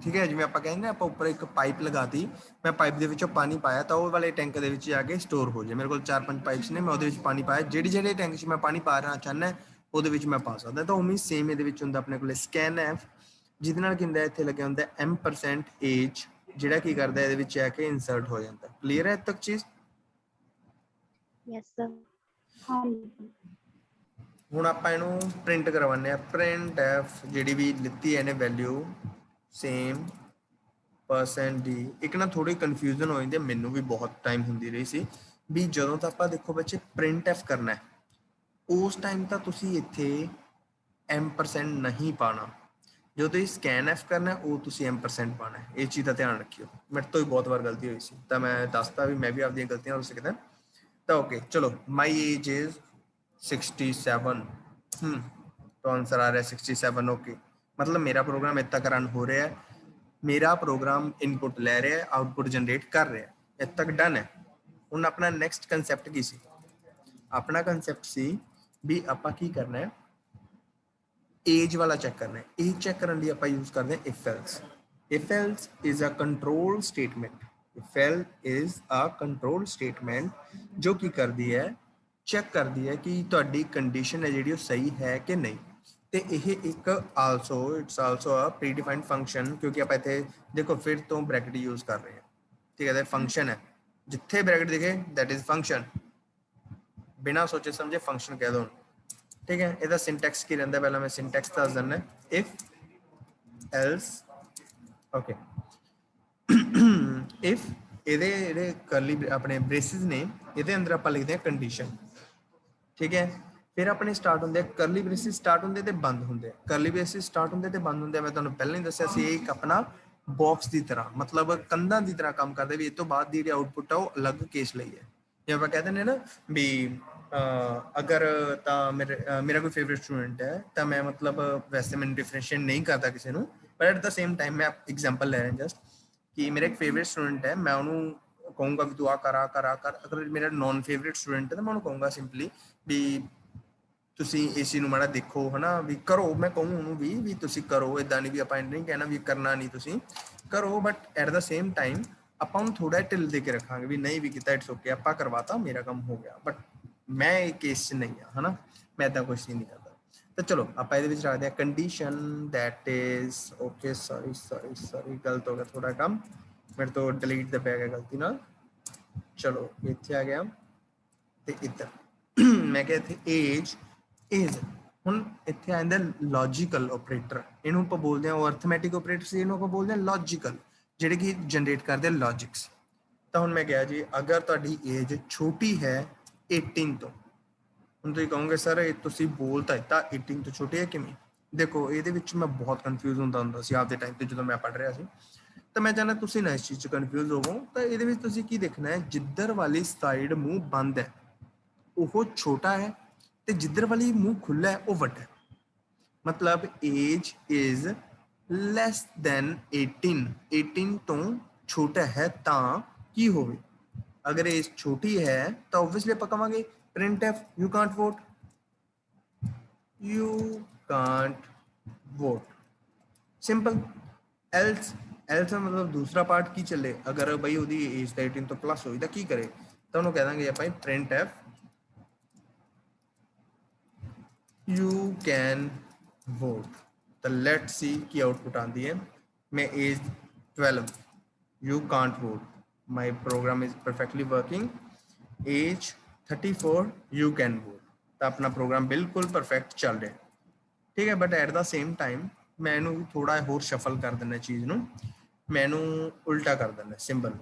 ਠੀਕ ਹੈ। ਜਿਵੇਂ ਆਪਾਂ ਕਹਿੰਦੇ ਆਪਾਂ ਉੱਪਰ ਇੱਕ ਪਾਈਪ ਲਗਾਤੀ, ਮੈਂ ਪਾਈਪ ਦੇ ਵਿੱਚੋਂ ਪਾਣੀ ਪਾਇਆ ਤਾਂ ਉਹ ਵਾਲੇ ਟੈਂਕ ਦੇ ਵਿੱਚ ਜਾ ਕੇ ਸਟੋਰ ਹੋ ਜਾਏ। ਮੇਰੇ ਕੋਲ 4-5 ਪਾਈਪਸ ਨੇ, ਮੈਂ ਉਹਦੇ ਵਿੱਚ ਪਾਣੀ ਪਾਇਆ, ਜਿਹੜੇ ਟੈਂਕ 'ਚ ਮੈਂ ਪਾਣੀ ਪਾ ਰਿਹਾ ਚਾਹੁੰਦਾ ਉਹਦੇ ਵਿੱਚ ਮੈਂ ਪਾ ਸਕਦਾ। ਤਾਂ ਉਵੇਂ ਸੇਮ ਇਹਦੇ ਵਿੱਚ ਹੁੰਦਾ ਆਪਣੇ ਕੋਲੇ ਸਕੈਨਐਫ, ਜਿਹਦੇ ਨਾਲ ਕੀ ਹੁੰਦਾ ਇੱਥੇ ਲੱਗਿਆ ਹੁੰਦਾ %age, ਜਿਹੜਾ ਕੀ ਕਰਦਾ ਇਹਦੇ ਵਿੱਚ ਆ ਕੇ ਇਨਸਰਟ ਹੋ ਜਾਂਦਾ। ਕਲੀਅਰ ਹੈ ਇੱਥੇ ਤੱਕ ਚੀਜ਼? Yes sir. ਹਾਂਜੀ ਹੁਣ ਆਪਾਂ ਇਹਨੂੰ ਪ੍ਰਿੰਟ ਕਰਵਾਉਂਦੇ ਆ। printf ਜਿਹੜੀ ਵੀ ਲਿੱਤੀ ਹੈ ਇਹਨੇ ਵੈਲਿਊ ਸੇਮ %d। ਇੱਕ ਨਾ ਥੋੜੀ ਕਨਫਿਊਜ਼ਨ ਹੋ ਜਾਂਦੀ, ਮੈਨੂੰ ਵੀ ਬਹੁਤ ਟਾਈਮ ਹੁੰਦੀ ਰਹੀ ਸੀ ਵੀ ਜਦੋਂ ਤਾਂ ਆਪਾਂ ਦੇਖੋ ਬੱਚੇ printf ਕਰਨਾ ਹੈ ਉਸ ਟਾਈਮ ਤਾਂ ਤੁਸੀਂ ਇੱਥੇ %, ਨਹੀਂ ਪਾਣਾ। जो तो स्कैनएफ करना है वो तुसी %, पाना है। ये चीज़ का ध्यान रखियो, मेरे तो भी बहुत बार गलती हुई सी, तो मैं दसता भी मैं भी आपकी गलतियां हो सकता। तो ओके चलो, माई एज इज 67। तो आंसर आ रहा है 67। ओके मतलब मेरा प्रोग्राम इतना रन हो रहा है, मेरा प्रोग्राम इनपुट ले रहा है, आउटपुट जनरेट कर रहा है, इतना तक डन है। हुण अपना नैक्सट कंसैप्ट की सी? अपना कंसैप्ट सी भी आपां की करना है, एज वाला चेक करना है। एज चेक करने लिए आप यूज करते हैं if else. If else is a control statement. If else is a control statement जो की करती है चेक करती है कि तुहाडी कंडीशन है जी सही है कि नहीं। तो यह एक also it's also a pre defined function, क्योंकि आप इतने देखो फिर तो ब्रैकेट यूज कर रहे हैं, ठीक है। फंक्शन है जिथे ब्रैकेट दिखे दैट इज फंक्शन, बिना सोचे समझे फंक्शन कह दो, ठीक है। ਇਹਦਾ ਸਿੰਟੈਕਸ ਕੀ ਰਹਿੰਦਾ, ਪਹਿਲਾਂ ਮੈਂ ਸਿੰਟੈਕਸ ਦੱਸ ਦਿੰਦਾ। ਇਫ ਐਲਸ ਓਕੇ ਇਫ ਇਹਦੇ ਜਿਹੜੇ ਕਰਲੀ ਆਪਣੇ ਬ੍ਰੇਸਿਸ ਨੇ ਇਹਦੇ ਅੰਦਰ ਆਪਾਂ ਲਿਖਦੇ ਹਾਂ ਕੰਡੀਸ਼ਨ, ਠੀਕ ਹੈ। ਫਿਰ ਆਪਣੇ ਸਟਾਰਟ ਹੁੰਦੇ ਆ ਕਰਲੀ ਬ੍ਰੇਸਿਸ, ਸਟਾਰਟ ਹੁੰਦੇ ਤੇ ਬੰਦ ਹੁੰਦੇ ਆ। ਕਰਲੀ ਬ੍ਰੇਸਿਸ ਸਟਾਰਟ ਹੁੰਦੇ ਤੇ ਬੰਦ ਹੁੰਦੇ ਆ। ਮੈਂ ਤੁਹਾਨੂੰ ਪਹਿਲਾਂ ਹੀ ਦੱਸਿਆ ਸੀ ਇਹ ਇੱਕ ਆਪਣਾ ਬਾਕਸ ਦੀ ਤਰ੍ਹਾਂ, ਮਤਲਬ ਕੰਧਾਂ ਦੀ ਤਰ੍ਹਾਂ ਕੰਮ ਕਰਦੇ ਵੀ ਇਹ ਤੋਂ ਬਾਅਦ ਦੀ ਜਿਹੜੀ ਆਊਟਪੁੱਟ ਆ ਉਹ ਅਲੱਗ ਕੇਸ ਲਈ ਹੈ। ਜਿਵੇਂ ਆਪਾਂ ਕਹਿ ਦਿੰਦੇ ਨਾ ਵੀ अगर तो मेरा कोई फेवरेट स्टूडेंट है तो मैं मतलब वैसे मैं डिफरेंशिएट नहीं करता किसी को, but at the same time मैं एग्जांपल ले रहा हूँ जस्ट कि मेरा एक फेवरेट स्टूडेंट है, मैं उन्होंने कहूँगा भी तू आ कर। अगर मेरा नॉन फेवरेट स्टूडेंट है तो मैं उन्होंने कहूँगा सिंपली भी तुसी इस चीज़ माड़ा देखो है ना भी करो। मैं कहूँ उन्होंने भी तुसी करो, इदा नहीं भी आप नहीं कहना भी करना नहीं, तुसी करो, but at the same time आप थोड़ा ढिल दे के रखांगे भी नहीं भी किया इट्स ओके, आप करवाता मेरा काम हो गया। बट मैं केस च नहीं है ना, मैं इदा कुछ नहीं करता। तो चलो आप ਇਹਦੇ ਵਿੱਚ ਰੱਖਦੇ ਆ condition that is okay sorry ਗਲਤ ਹੋ ਗਿਆ ਥੋੜਾ ਕੰਮ ਮੇਰੇ ਤੋਂ delete ਦਾ ਪੈ ਗਿਆ ਗਲਤੀ ਨਾਲ ਚਲੋ ਇੱਥੇ ਆ ਗਿਆ ਤੇ ਇੱਧਰ ਮੈਂ ਕਿਹਾ ਇੱਥੇ age is ਹੁਣ ਇੱਥੇ ਆ ਜਾਂਦਾ ਲੌਜੀਕਲ ਆਪਰੇਟਰ ਇਹਨੂੰ ਆਪਾਂ ਬੋਲਦੇ ਆ ਅਰਥਮੈਟਿਕ ਆਪਰੇਟਰ ਸੀ ਇਹਨੂੰ ਆਪਾਂ ਬੋਲਦੇ ਆ ਲੌਜੀਕਲ ਜਿਹੜੇ ਕਿ ਜਨਰੇਟ ਕਰਦੇ ਆ ਲੌਜਿਕਸ ਤਾਂ ਹੁਣ ਮੈਂ ਕਿਹਾ ਜੀ ਅਗਰ ਤੁਹਾਡੀ ਏਜ ਛੋਟੀ ਹੈ 18 ਤੋਂ ਹੁਣ ਤੁਸੀਂ ਕਹੋਗੇ ਸਰ ਇਹ ਤੁਸੀਂ ਬੋਲ ਤਾਂ ਦਿੱਤਾ 18 ਤੋਂ ਛੋਟੇ ਹੈ ਕਿਵੇਂ ਦੇਖੋ ਇਹਦੇ ਵਿੱਚ ਮੈਂ ਬਹੁਤ ਕਨਫਿਊਜ਼ ਹੁੰਦਾ ਸੀ ਆਪਦੇ ਟਾਈਮ ਤੇ ਜਦੋਂ ਮੈਂ ਪੜ੍ਹ ਰਿਹਾ ਸੀ ਤਾਂ ਮੈਂ ਚਾਹੁੰਦਾ ਤੁਸੀਂ ਨਾ ਇਸ ਚੀਜ਼ 'ਚ ਕਨਫਿਊਜ਼ ਹੋਵੋ ਤਾਂ ਇਹਦੇ ਵਿੱਚ ਤੁਸੀਂ ਕੀ ਦੇਖਣਾ ਹੈ ਜਿੱਧਰ ਵਾਲੀ ਸਾਈਡ ਮੂੰਹ ਬੰਦ ਹੈ ਉਹ ਛੋਟਾ ਹੈ ਤੇ ਜਿੱਧਰ ਵਾਲੀ ਮੂੰਹ ਖੁੱਲਾ ਹੈ ਉਹ ਵੱਡਾ ਹੈ ਮਤਲਬ ਏਜ ਇਜ਼ ਲੈਸ ਦੈਨ 18 ਤੋਂ ਛੋਟਾ ਹੈ ਤਾਂ ਕੀ ਹੋਵੇ ਅਗਰ ਏਜ ਛੋਟੀ ਹੈ ਤਾਂ ਆਬਵੀਅਸਲੀ ਆਪਾਂ ਕਹਾਂਗੇ printf you can't vote simple else ਦਾ ਮਤਲਬ ਦੂਸਰਾ ਪਾਰਟ ਕੀ ਚੱਲੇ ਅਗਰ ਬਈ ਉਹਦੀ ਏਜ 18 ਤੋਂ ਪਲੱਸ ਹੋਈ ਤਾਂ ਕੀ ਕਰੇ ਤਾਂ ਉਹਨੂੰ ਕਹਿ ਦਾਂਗੇ ਆਪਾਂ printf you can vote ਤਾਂ let's see ਕੀ ਆਊਟਪੁੱਟ ਆਉਂਦੀ ਹੈ ਮੈਂ age 12 you can't vote my program is perfectly working age 34 you can vote ਤਾਂ ਆਪਣਾ ਪ੍ਰੋਗਰਾਮ ਬਿਲਕੁਲ ਪਰਫੈਕਟ ਚੱਲ ਰਿਹਾ ਠੀਕ ਹੈ but at the same time ਮੈਂ ਇਹਨੂੰ ਥੋੜਾ ਹੋਰ ਸ਼ਫਲ ਕਰ ਦਿੰਦਾ ਚੀਜ਼ ਨੂੰ ਮੈਂ ਇਹਨੂੰ ਉਲਟਾ ਕਰ ਦਿੰਦਾ ਸਿੰਬਲ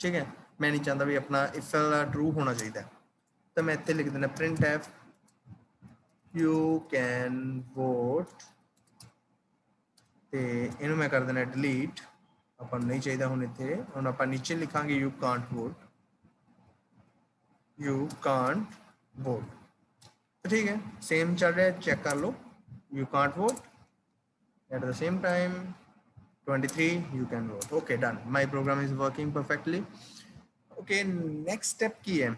ਠੀਕ ਹੈ ਮੈਂ ਨਹੀਂ ਚਾਹੁੰਦਾ ਵੀ ਆਪਣਾ ਇਫ ਟਰੂ ਹੋਣਾ ਚਾਹੀਦਾ ਤਾਂ ਮੈਂ ਇੱਥੇ ਲਿਖ ਦਿੰਦਾ printf you can vote ਤੇ ਇਹਨੂੰ ਮੈਂ ਕਰ ਦਿੰਦਾ delete ਆਪਾਂ ਨੂੰ ਨਹੀਂ ਚਾਹੀਦਾ ਹੁਣ ਇੱਥੇ ਹੁਣ ਆਪਾਂ ਨੀਚੇ ਲਿਖਾਂਗੇ you can't vote you can't vote ठीक है सेम चल रहा है चेक कर लो you can't vote at the same time 23 you can vote okay done my program is working perfectly okay next step ਕੀ ਹੈ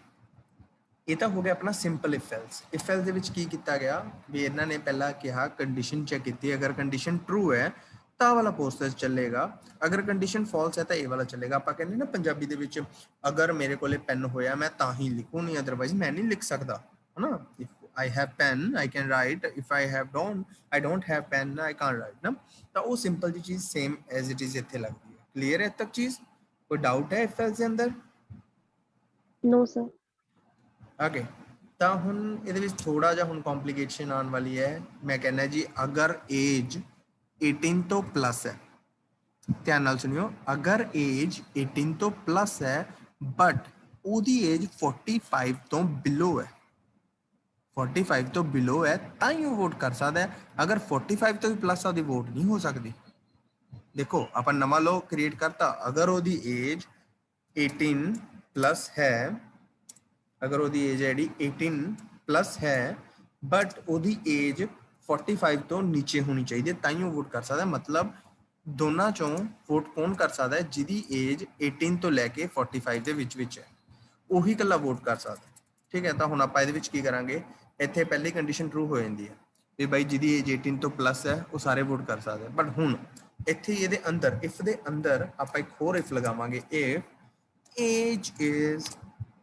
ਇਹ ਤਾਂ ਹੋ ਗਿਆ ਆਪਣਾ ਸਿੰਪਲ ਇਫ ਐਲਸ ਦੇ ਵਿੱਚ ਕੀ ਕੀਤਾ ਗਿਆ ਵੀ ਇਹਨਾਂ ਨੇ ਪਹਿਲਾਂ ਕਿਹਾ ਕੰਡੀਸ਼ਨ ਚੈੱਕ ਕੀਤੀ ਅਗਰ ਕੰਡੀਸ਼ਨ ਟਰੂ ਹੈ ਤਾਂ ਵਾਲਾ ਪ੍ਰੋਸੈਸ ਚੱਲੇਗਾ ਅਗਰ ਕੰਡੀਸ਼ਨ ਫਾਲਸ ਹੈ ਤਾਂ ਇਹ ਵਾਲਾ ਚੱਲੇਗਾ ਆਪਾਂ ਕਹਿੰਦੇ ਨਾ ਪੰਜਾਬੀ ਦੇ ਵਿੱਚ ਅਗਰ ਮੇਰੇ ਕੋਲੇ ਪੈਨ ਹੋਇਆ ਮੈਂ ਤਾਂ ਹੀ ਲਿਖੂ ਨਹੀਂ ਅਦਰਵਾਈਜ਼ ਮੈਂ ਨਹੀਂ ਲਿਖ ਸਕਦਾ ਹਨਾ if I have pen I can write if I don't have pen I can't write ਨਾ ਤਾਂ ਉਹ ਸਿੰਪਲ ਜੀ ਚੀਜ਼ ਸੇਮ ਐਜ਼ ਇਟ ਇਜ਼ ਇੱਥੇ ਲੱਗਦੀ ਹੈ ਕਲੀਅਰ ਹੈ ਤੱਕ ਚੀਜ਼ ਕੋਈ ਡਾਊਟ ਹੈ ਇਫ ਐਲਸ ਦੇ ਅੰਦਰ नो सर ਓਕੇ ਤਾਂ ਹੁਣ ਇਹਦੇ ਵਿੱਚ ਥੋੜਾ ਜਿਹਾ ਹੁਣ ਕੰਪਲਿਕੇਸ਼ਨ ਆਉਣ ਵਾਲੀ ਹੈ ਮੈਂ ਕਹਿੰਦਾ ਜੀ ਅਗਰ ਏਜ 18 ਤੋਂ ਪਲੱਸ ਹੈ ਧਿਆਨ ਨਾਲ ਸੁਣਿਓ ਅਗਰ ਏਜ 18 ਤੋਂ ਪਲੱਸ ਹੈ ਬਟ ਉਹਦੀ ਏਜ 45 ਤੋਂ ਬਿਲੋ ਹੈ 45 ਤੋਂ ਬਿਲੋ ਹੈ ਤਾਂ ਹੀ ਉਹ ਵੋਟ ਕਰ ਸਕਦਾ ਹੈ ਅਗਰ 45 ਤੋਂ ਵੀ ਪਲੱਸ ਆ ਉਹਦੀ ਵੋਟ ਨਹੀਂ ਹੋ ਸਕਦੀ ਦੇਖੋ ਆਪਾਂ ਨਵਾਂ ਲੋ ਕ੍ਰੀਏਟ ਕਰਤਾ ਅਗਰ ਉਹਦੀ ਏਜ 18 ਪਲੱਸ ਹੈ ਅਗਰ ਉਹਦੀ ਏਜ ਜਿਹੜੀ 18 ਪਲੱਸ ਹੈ ਬਟ ਉਹਦੀ ਏਜ 45 ਤੋਂ ਨੀਚੇ ਹੋਣੀ ਚਾਹੀਦੀ ਹੈ ਤਾਂ ਹੀ ਉਹ ਵੋਟ ਕਰ ਸਕਦਾ ਮਤਲਬ ਦੋਨਾਂ ਚੋਂ ਵੋਟ ਕੌਣ ਕਰ ਸਕਦਾ ਹੈ ਜਿਹਦੀ ਏਜ 18 ਤੋਂ ਲੈ ਕੇ 45 ਦੇ ਵਿੱਚ ਹੈ ਉਹੀ ਇਕੱਲਾ ਵੋਟ ਕਰ ਸਕਦਾ ਠੀਕ ਹੈ ਤਾਂ ਹੁਣ ਆਪਾਂ ਇਹਦੇ ਵਿੱਚ ਕੀ ਕਰਾਂਗੇ ਇੱਥੇ ਪਹਿਲੀ ਕੰਡੀਸ਼ਨ ਟਰੂ ਹੋ ਜਾਂਦੀ ਹੈ ਵੀ ਬਾਈ ਜਿਹਦੀ ਏਜ 18 ਤੋਂ ਪਲੱਸ ਹੈ ਉਹ ਸਾਰੇ ਵੋਟ ਕਰ ਸਕਦੇ ਬਟ ਹੁਣ ਇੱਥੇ ਇਹਦੇ ਅੰਦਰ ਇਫ ਦੇ ਅੰਦਰ ਆਪਾਂ ਇੱਕ ਹੋਰ ਇਫ ਲਗਾਵਾਂਗੇ if age is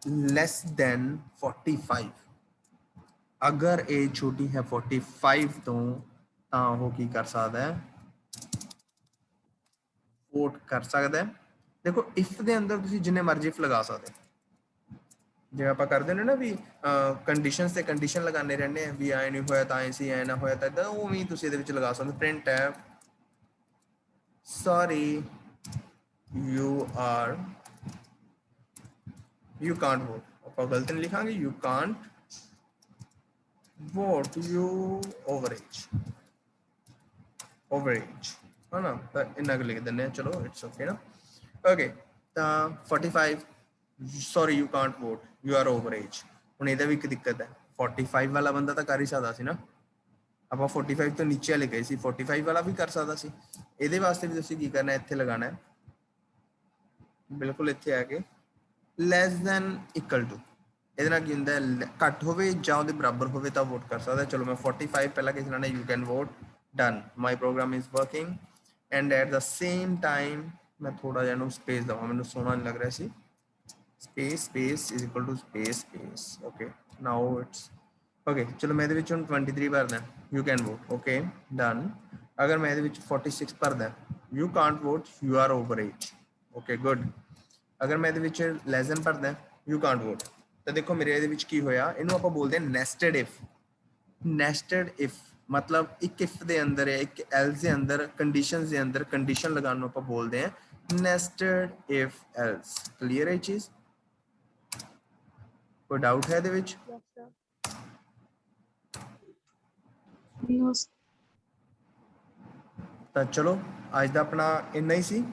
less than 45 ਅਗਰ ਏਜ ਛੋਟੀ ਹੈ 45 ਤੋਂ ਤਾਂ ਉਹ ਕੀ ਕਰ ਸਕਦਾ ਹੈ ਵੋਟ ਕਰ ਸਕਦਾ ਹੈ ਦੇਖੋ ਇਫ ਦੇ ਅੰਦਰ ਤੁਸੀਂ ਜਿੰਨੇ ਮਰਜ਼ੀ ਇਫ ਲਗਾ ਸਕਦੇ ਜਿਵੇਂ ਆਪਾਂ ਕਰਦੇ ਨੇ ਨਾ ਵੀ ਕੰਡੀਸ਼ਨਸ ਤੇ ਕੰਡੀਸ਼ਨ ਲਗਾਉਂਦੇ ਰਹਿੰਦੇ ਆ ਵੀ ਐ ਨਹੀਂ ਹੋਇਆ ਤਾਂ ਐ ਸੀ ਐ ਨਾ ਹੋਇਆ ਤਾਂ ਇਦਾਂ ਉਹ ਵੀ ਤੁਸੀਂ ਇਹਦੇ ਵਿੱਚ ਲਗਾ ਸਕਦੇ ਪ੍ਰਿੰਟ ਹੈ ਸੌਰੀ you can't vote ਆਪਾਂ ਗਲਤ ਨਹੀਂ ਲਿਖਾਂਗੇ you can't vote you overage ਹੈ ਨਾ ਤਾਂ ਇੰਨਾ ਕੁ ਲਿਖ ਦਿੰਦੇ ਆ ਚਲੋ ਇਟਸ ਓਕੇ ਨਾ ਓਕੇ ਤਾਂ 45 sorry you can't vote you are overage ਹੁਣ ਇਹਦਾ ਵੀ ਇੱਕ ਦਿੱਕਤ ਹੈ 45 ਵਾਲਾ ਬੰਦਾ ਤਾਂ ਕਰ ਹੀ ਸਕਦਾ ਸੀ ਨਾ ਆਪਾਂ 45 ਤੋਂ ਨੀਚੇ ਵਾਲੇ ਗਏ ਸੀ 45 ਵਾਲਾ ਵੀ ਕਰ ਸਕਦਾ ਸੀ ਇਹਦੇ ਵਾਸਤੇ ਵੀ ਤੁਸੀਂ ਕੀ ਕਰਨਾ ਇੱਥੇ ਲਗਾਉਣਾ ਹੈ ਬਿਲਕੁਲ ਇੱਥੇ ਆ ਕੇ ਲੈਸ ਦੈਨ ਇਕੁਅਲ ਟੂ ਇਹਦੇ ਨਾਲ ਕੀ ਹੁੰਦਾ ਘੱਟ ਹੋਵੇ ਜਾਂ ਉਹਦੇ ਬਰਾਬਰ ਹੋਵੇ ਤਾਂ ਵੋਟ ਕਰ ਸਕਦਾ ਚਲੋ ਮੈਂ 45 ਪਹਿਲਾਂ ਕਿਸੇ ਨਾਲ you can vote done my program is working and at the same time ਮੈਂ ਥੋੜਾ ਜਿਹਾ ਇਹਨੂੰ ਸਪੇਸ ਦਵਾਂ ਮੈਨੂੰ ਸੋਹਣਾ ਨਹੀਂ ਲੱਗ ਰਿਹਾ ਸੀ space is equal to space okay now it's okay ਚਲੋ ਮੈਂ ਇਹਦੇ ਵਿੱਚ ਹੁਣ 23 ਭਰਦਾ you can vote okay done ਅਗਰ ਮੈਂ ਇਹਦੇ ਵਿੱਚ 46 ਭਰਦਾ you Kant vote you are over age okay good ਅਗਰ ਮੈਂ ਇਹਦੇ ਵਿੱਚ ਲੈਸ ਦੈਨ ਭਰਦਾ ਯੂ ਕਾਂਟ ਵੋਟ ਤਾਂ ਦੇਖੋ ਮੇਰੇ ਇਹਦੇ ਵਿੱਚ ਕੀ ਹੋਇਆ ਇਹਨੂੰ ਆਪਾਂ ਬੋਲਦੇ ਹਾਂ ਨੈਸਟਡ ਇਫ मतलब एक इफ ਦੇ ਅੰਦਰ ਹੈ ਇੱਕ ਐਲਸ ਦੇ ਅੰਦਰ ਕੰਡੀਸ਼ਨਸ ਦੇ ਅੰਦਰ ਕੰਡੀਸ਼ਨ ਲਗਾਉਣ ਨੂੰ ਆਪਾਂ ਬੋਲਦੇ ਹਾਂ ਨੈਸਟਡ ਇਫ ਐਲਸ ਕਲੀਅਰ ਹੈ ਇਹ ਚੀਜ਼ ਕੋਈ ਡਾਊਟ ਹੈ ਇਹਦੇ ਵਿੱਚ Yes, sir. No, ਤਾਂ ਚਲੋ ਅੱਜ ਦਾ ਆਪਣਾ ਇੰਨਾ ਹੀ ਸੀ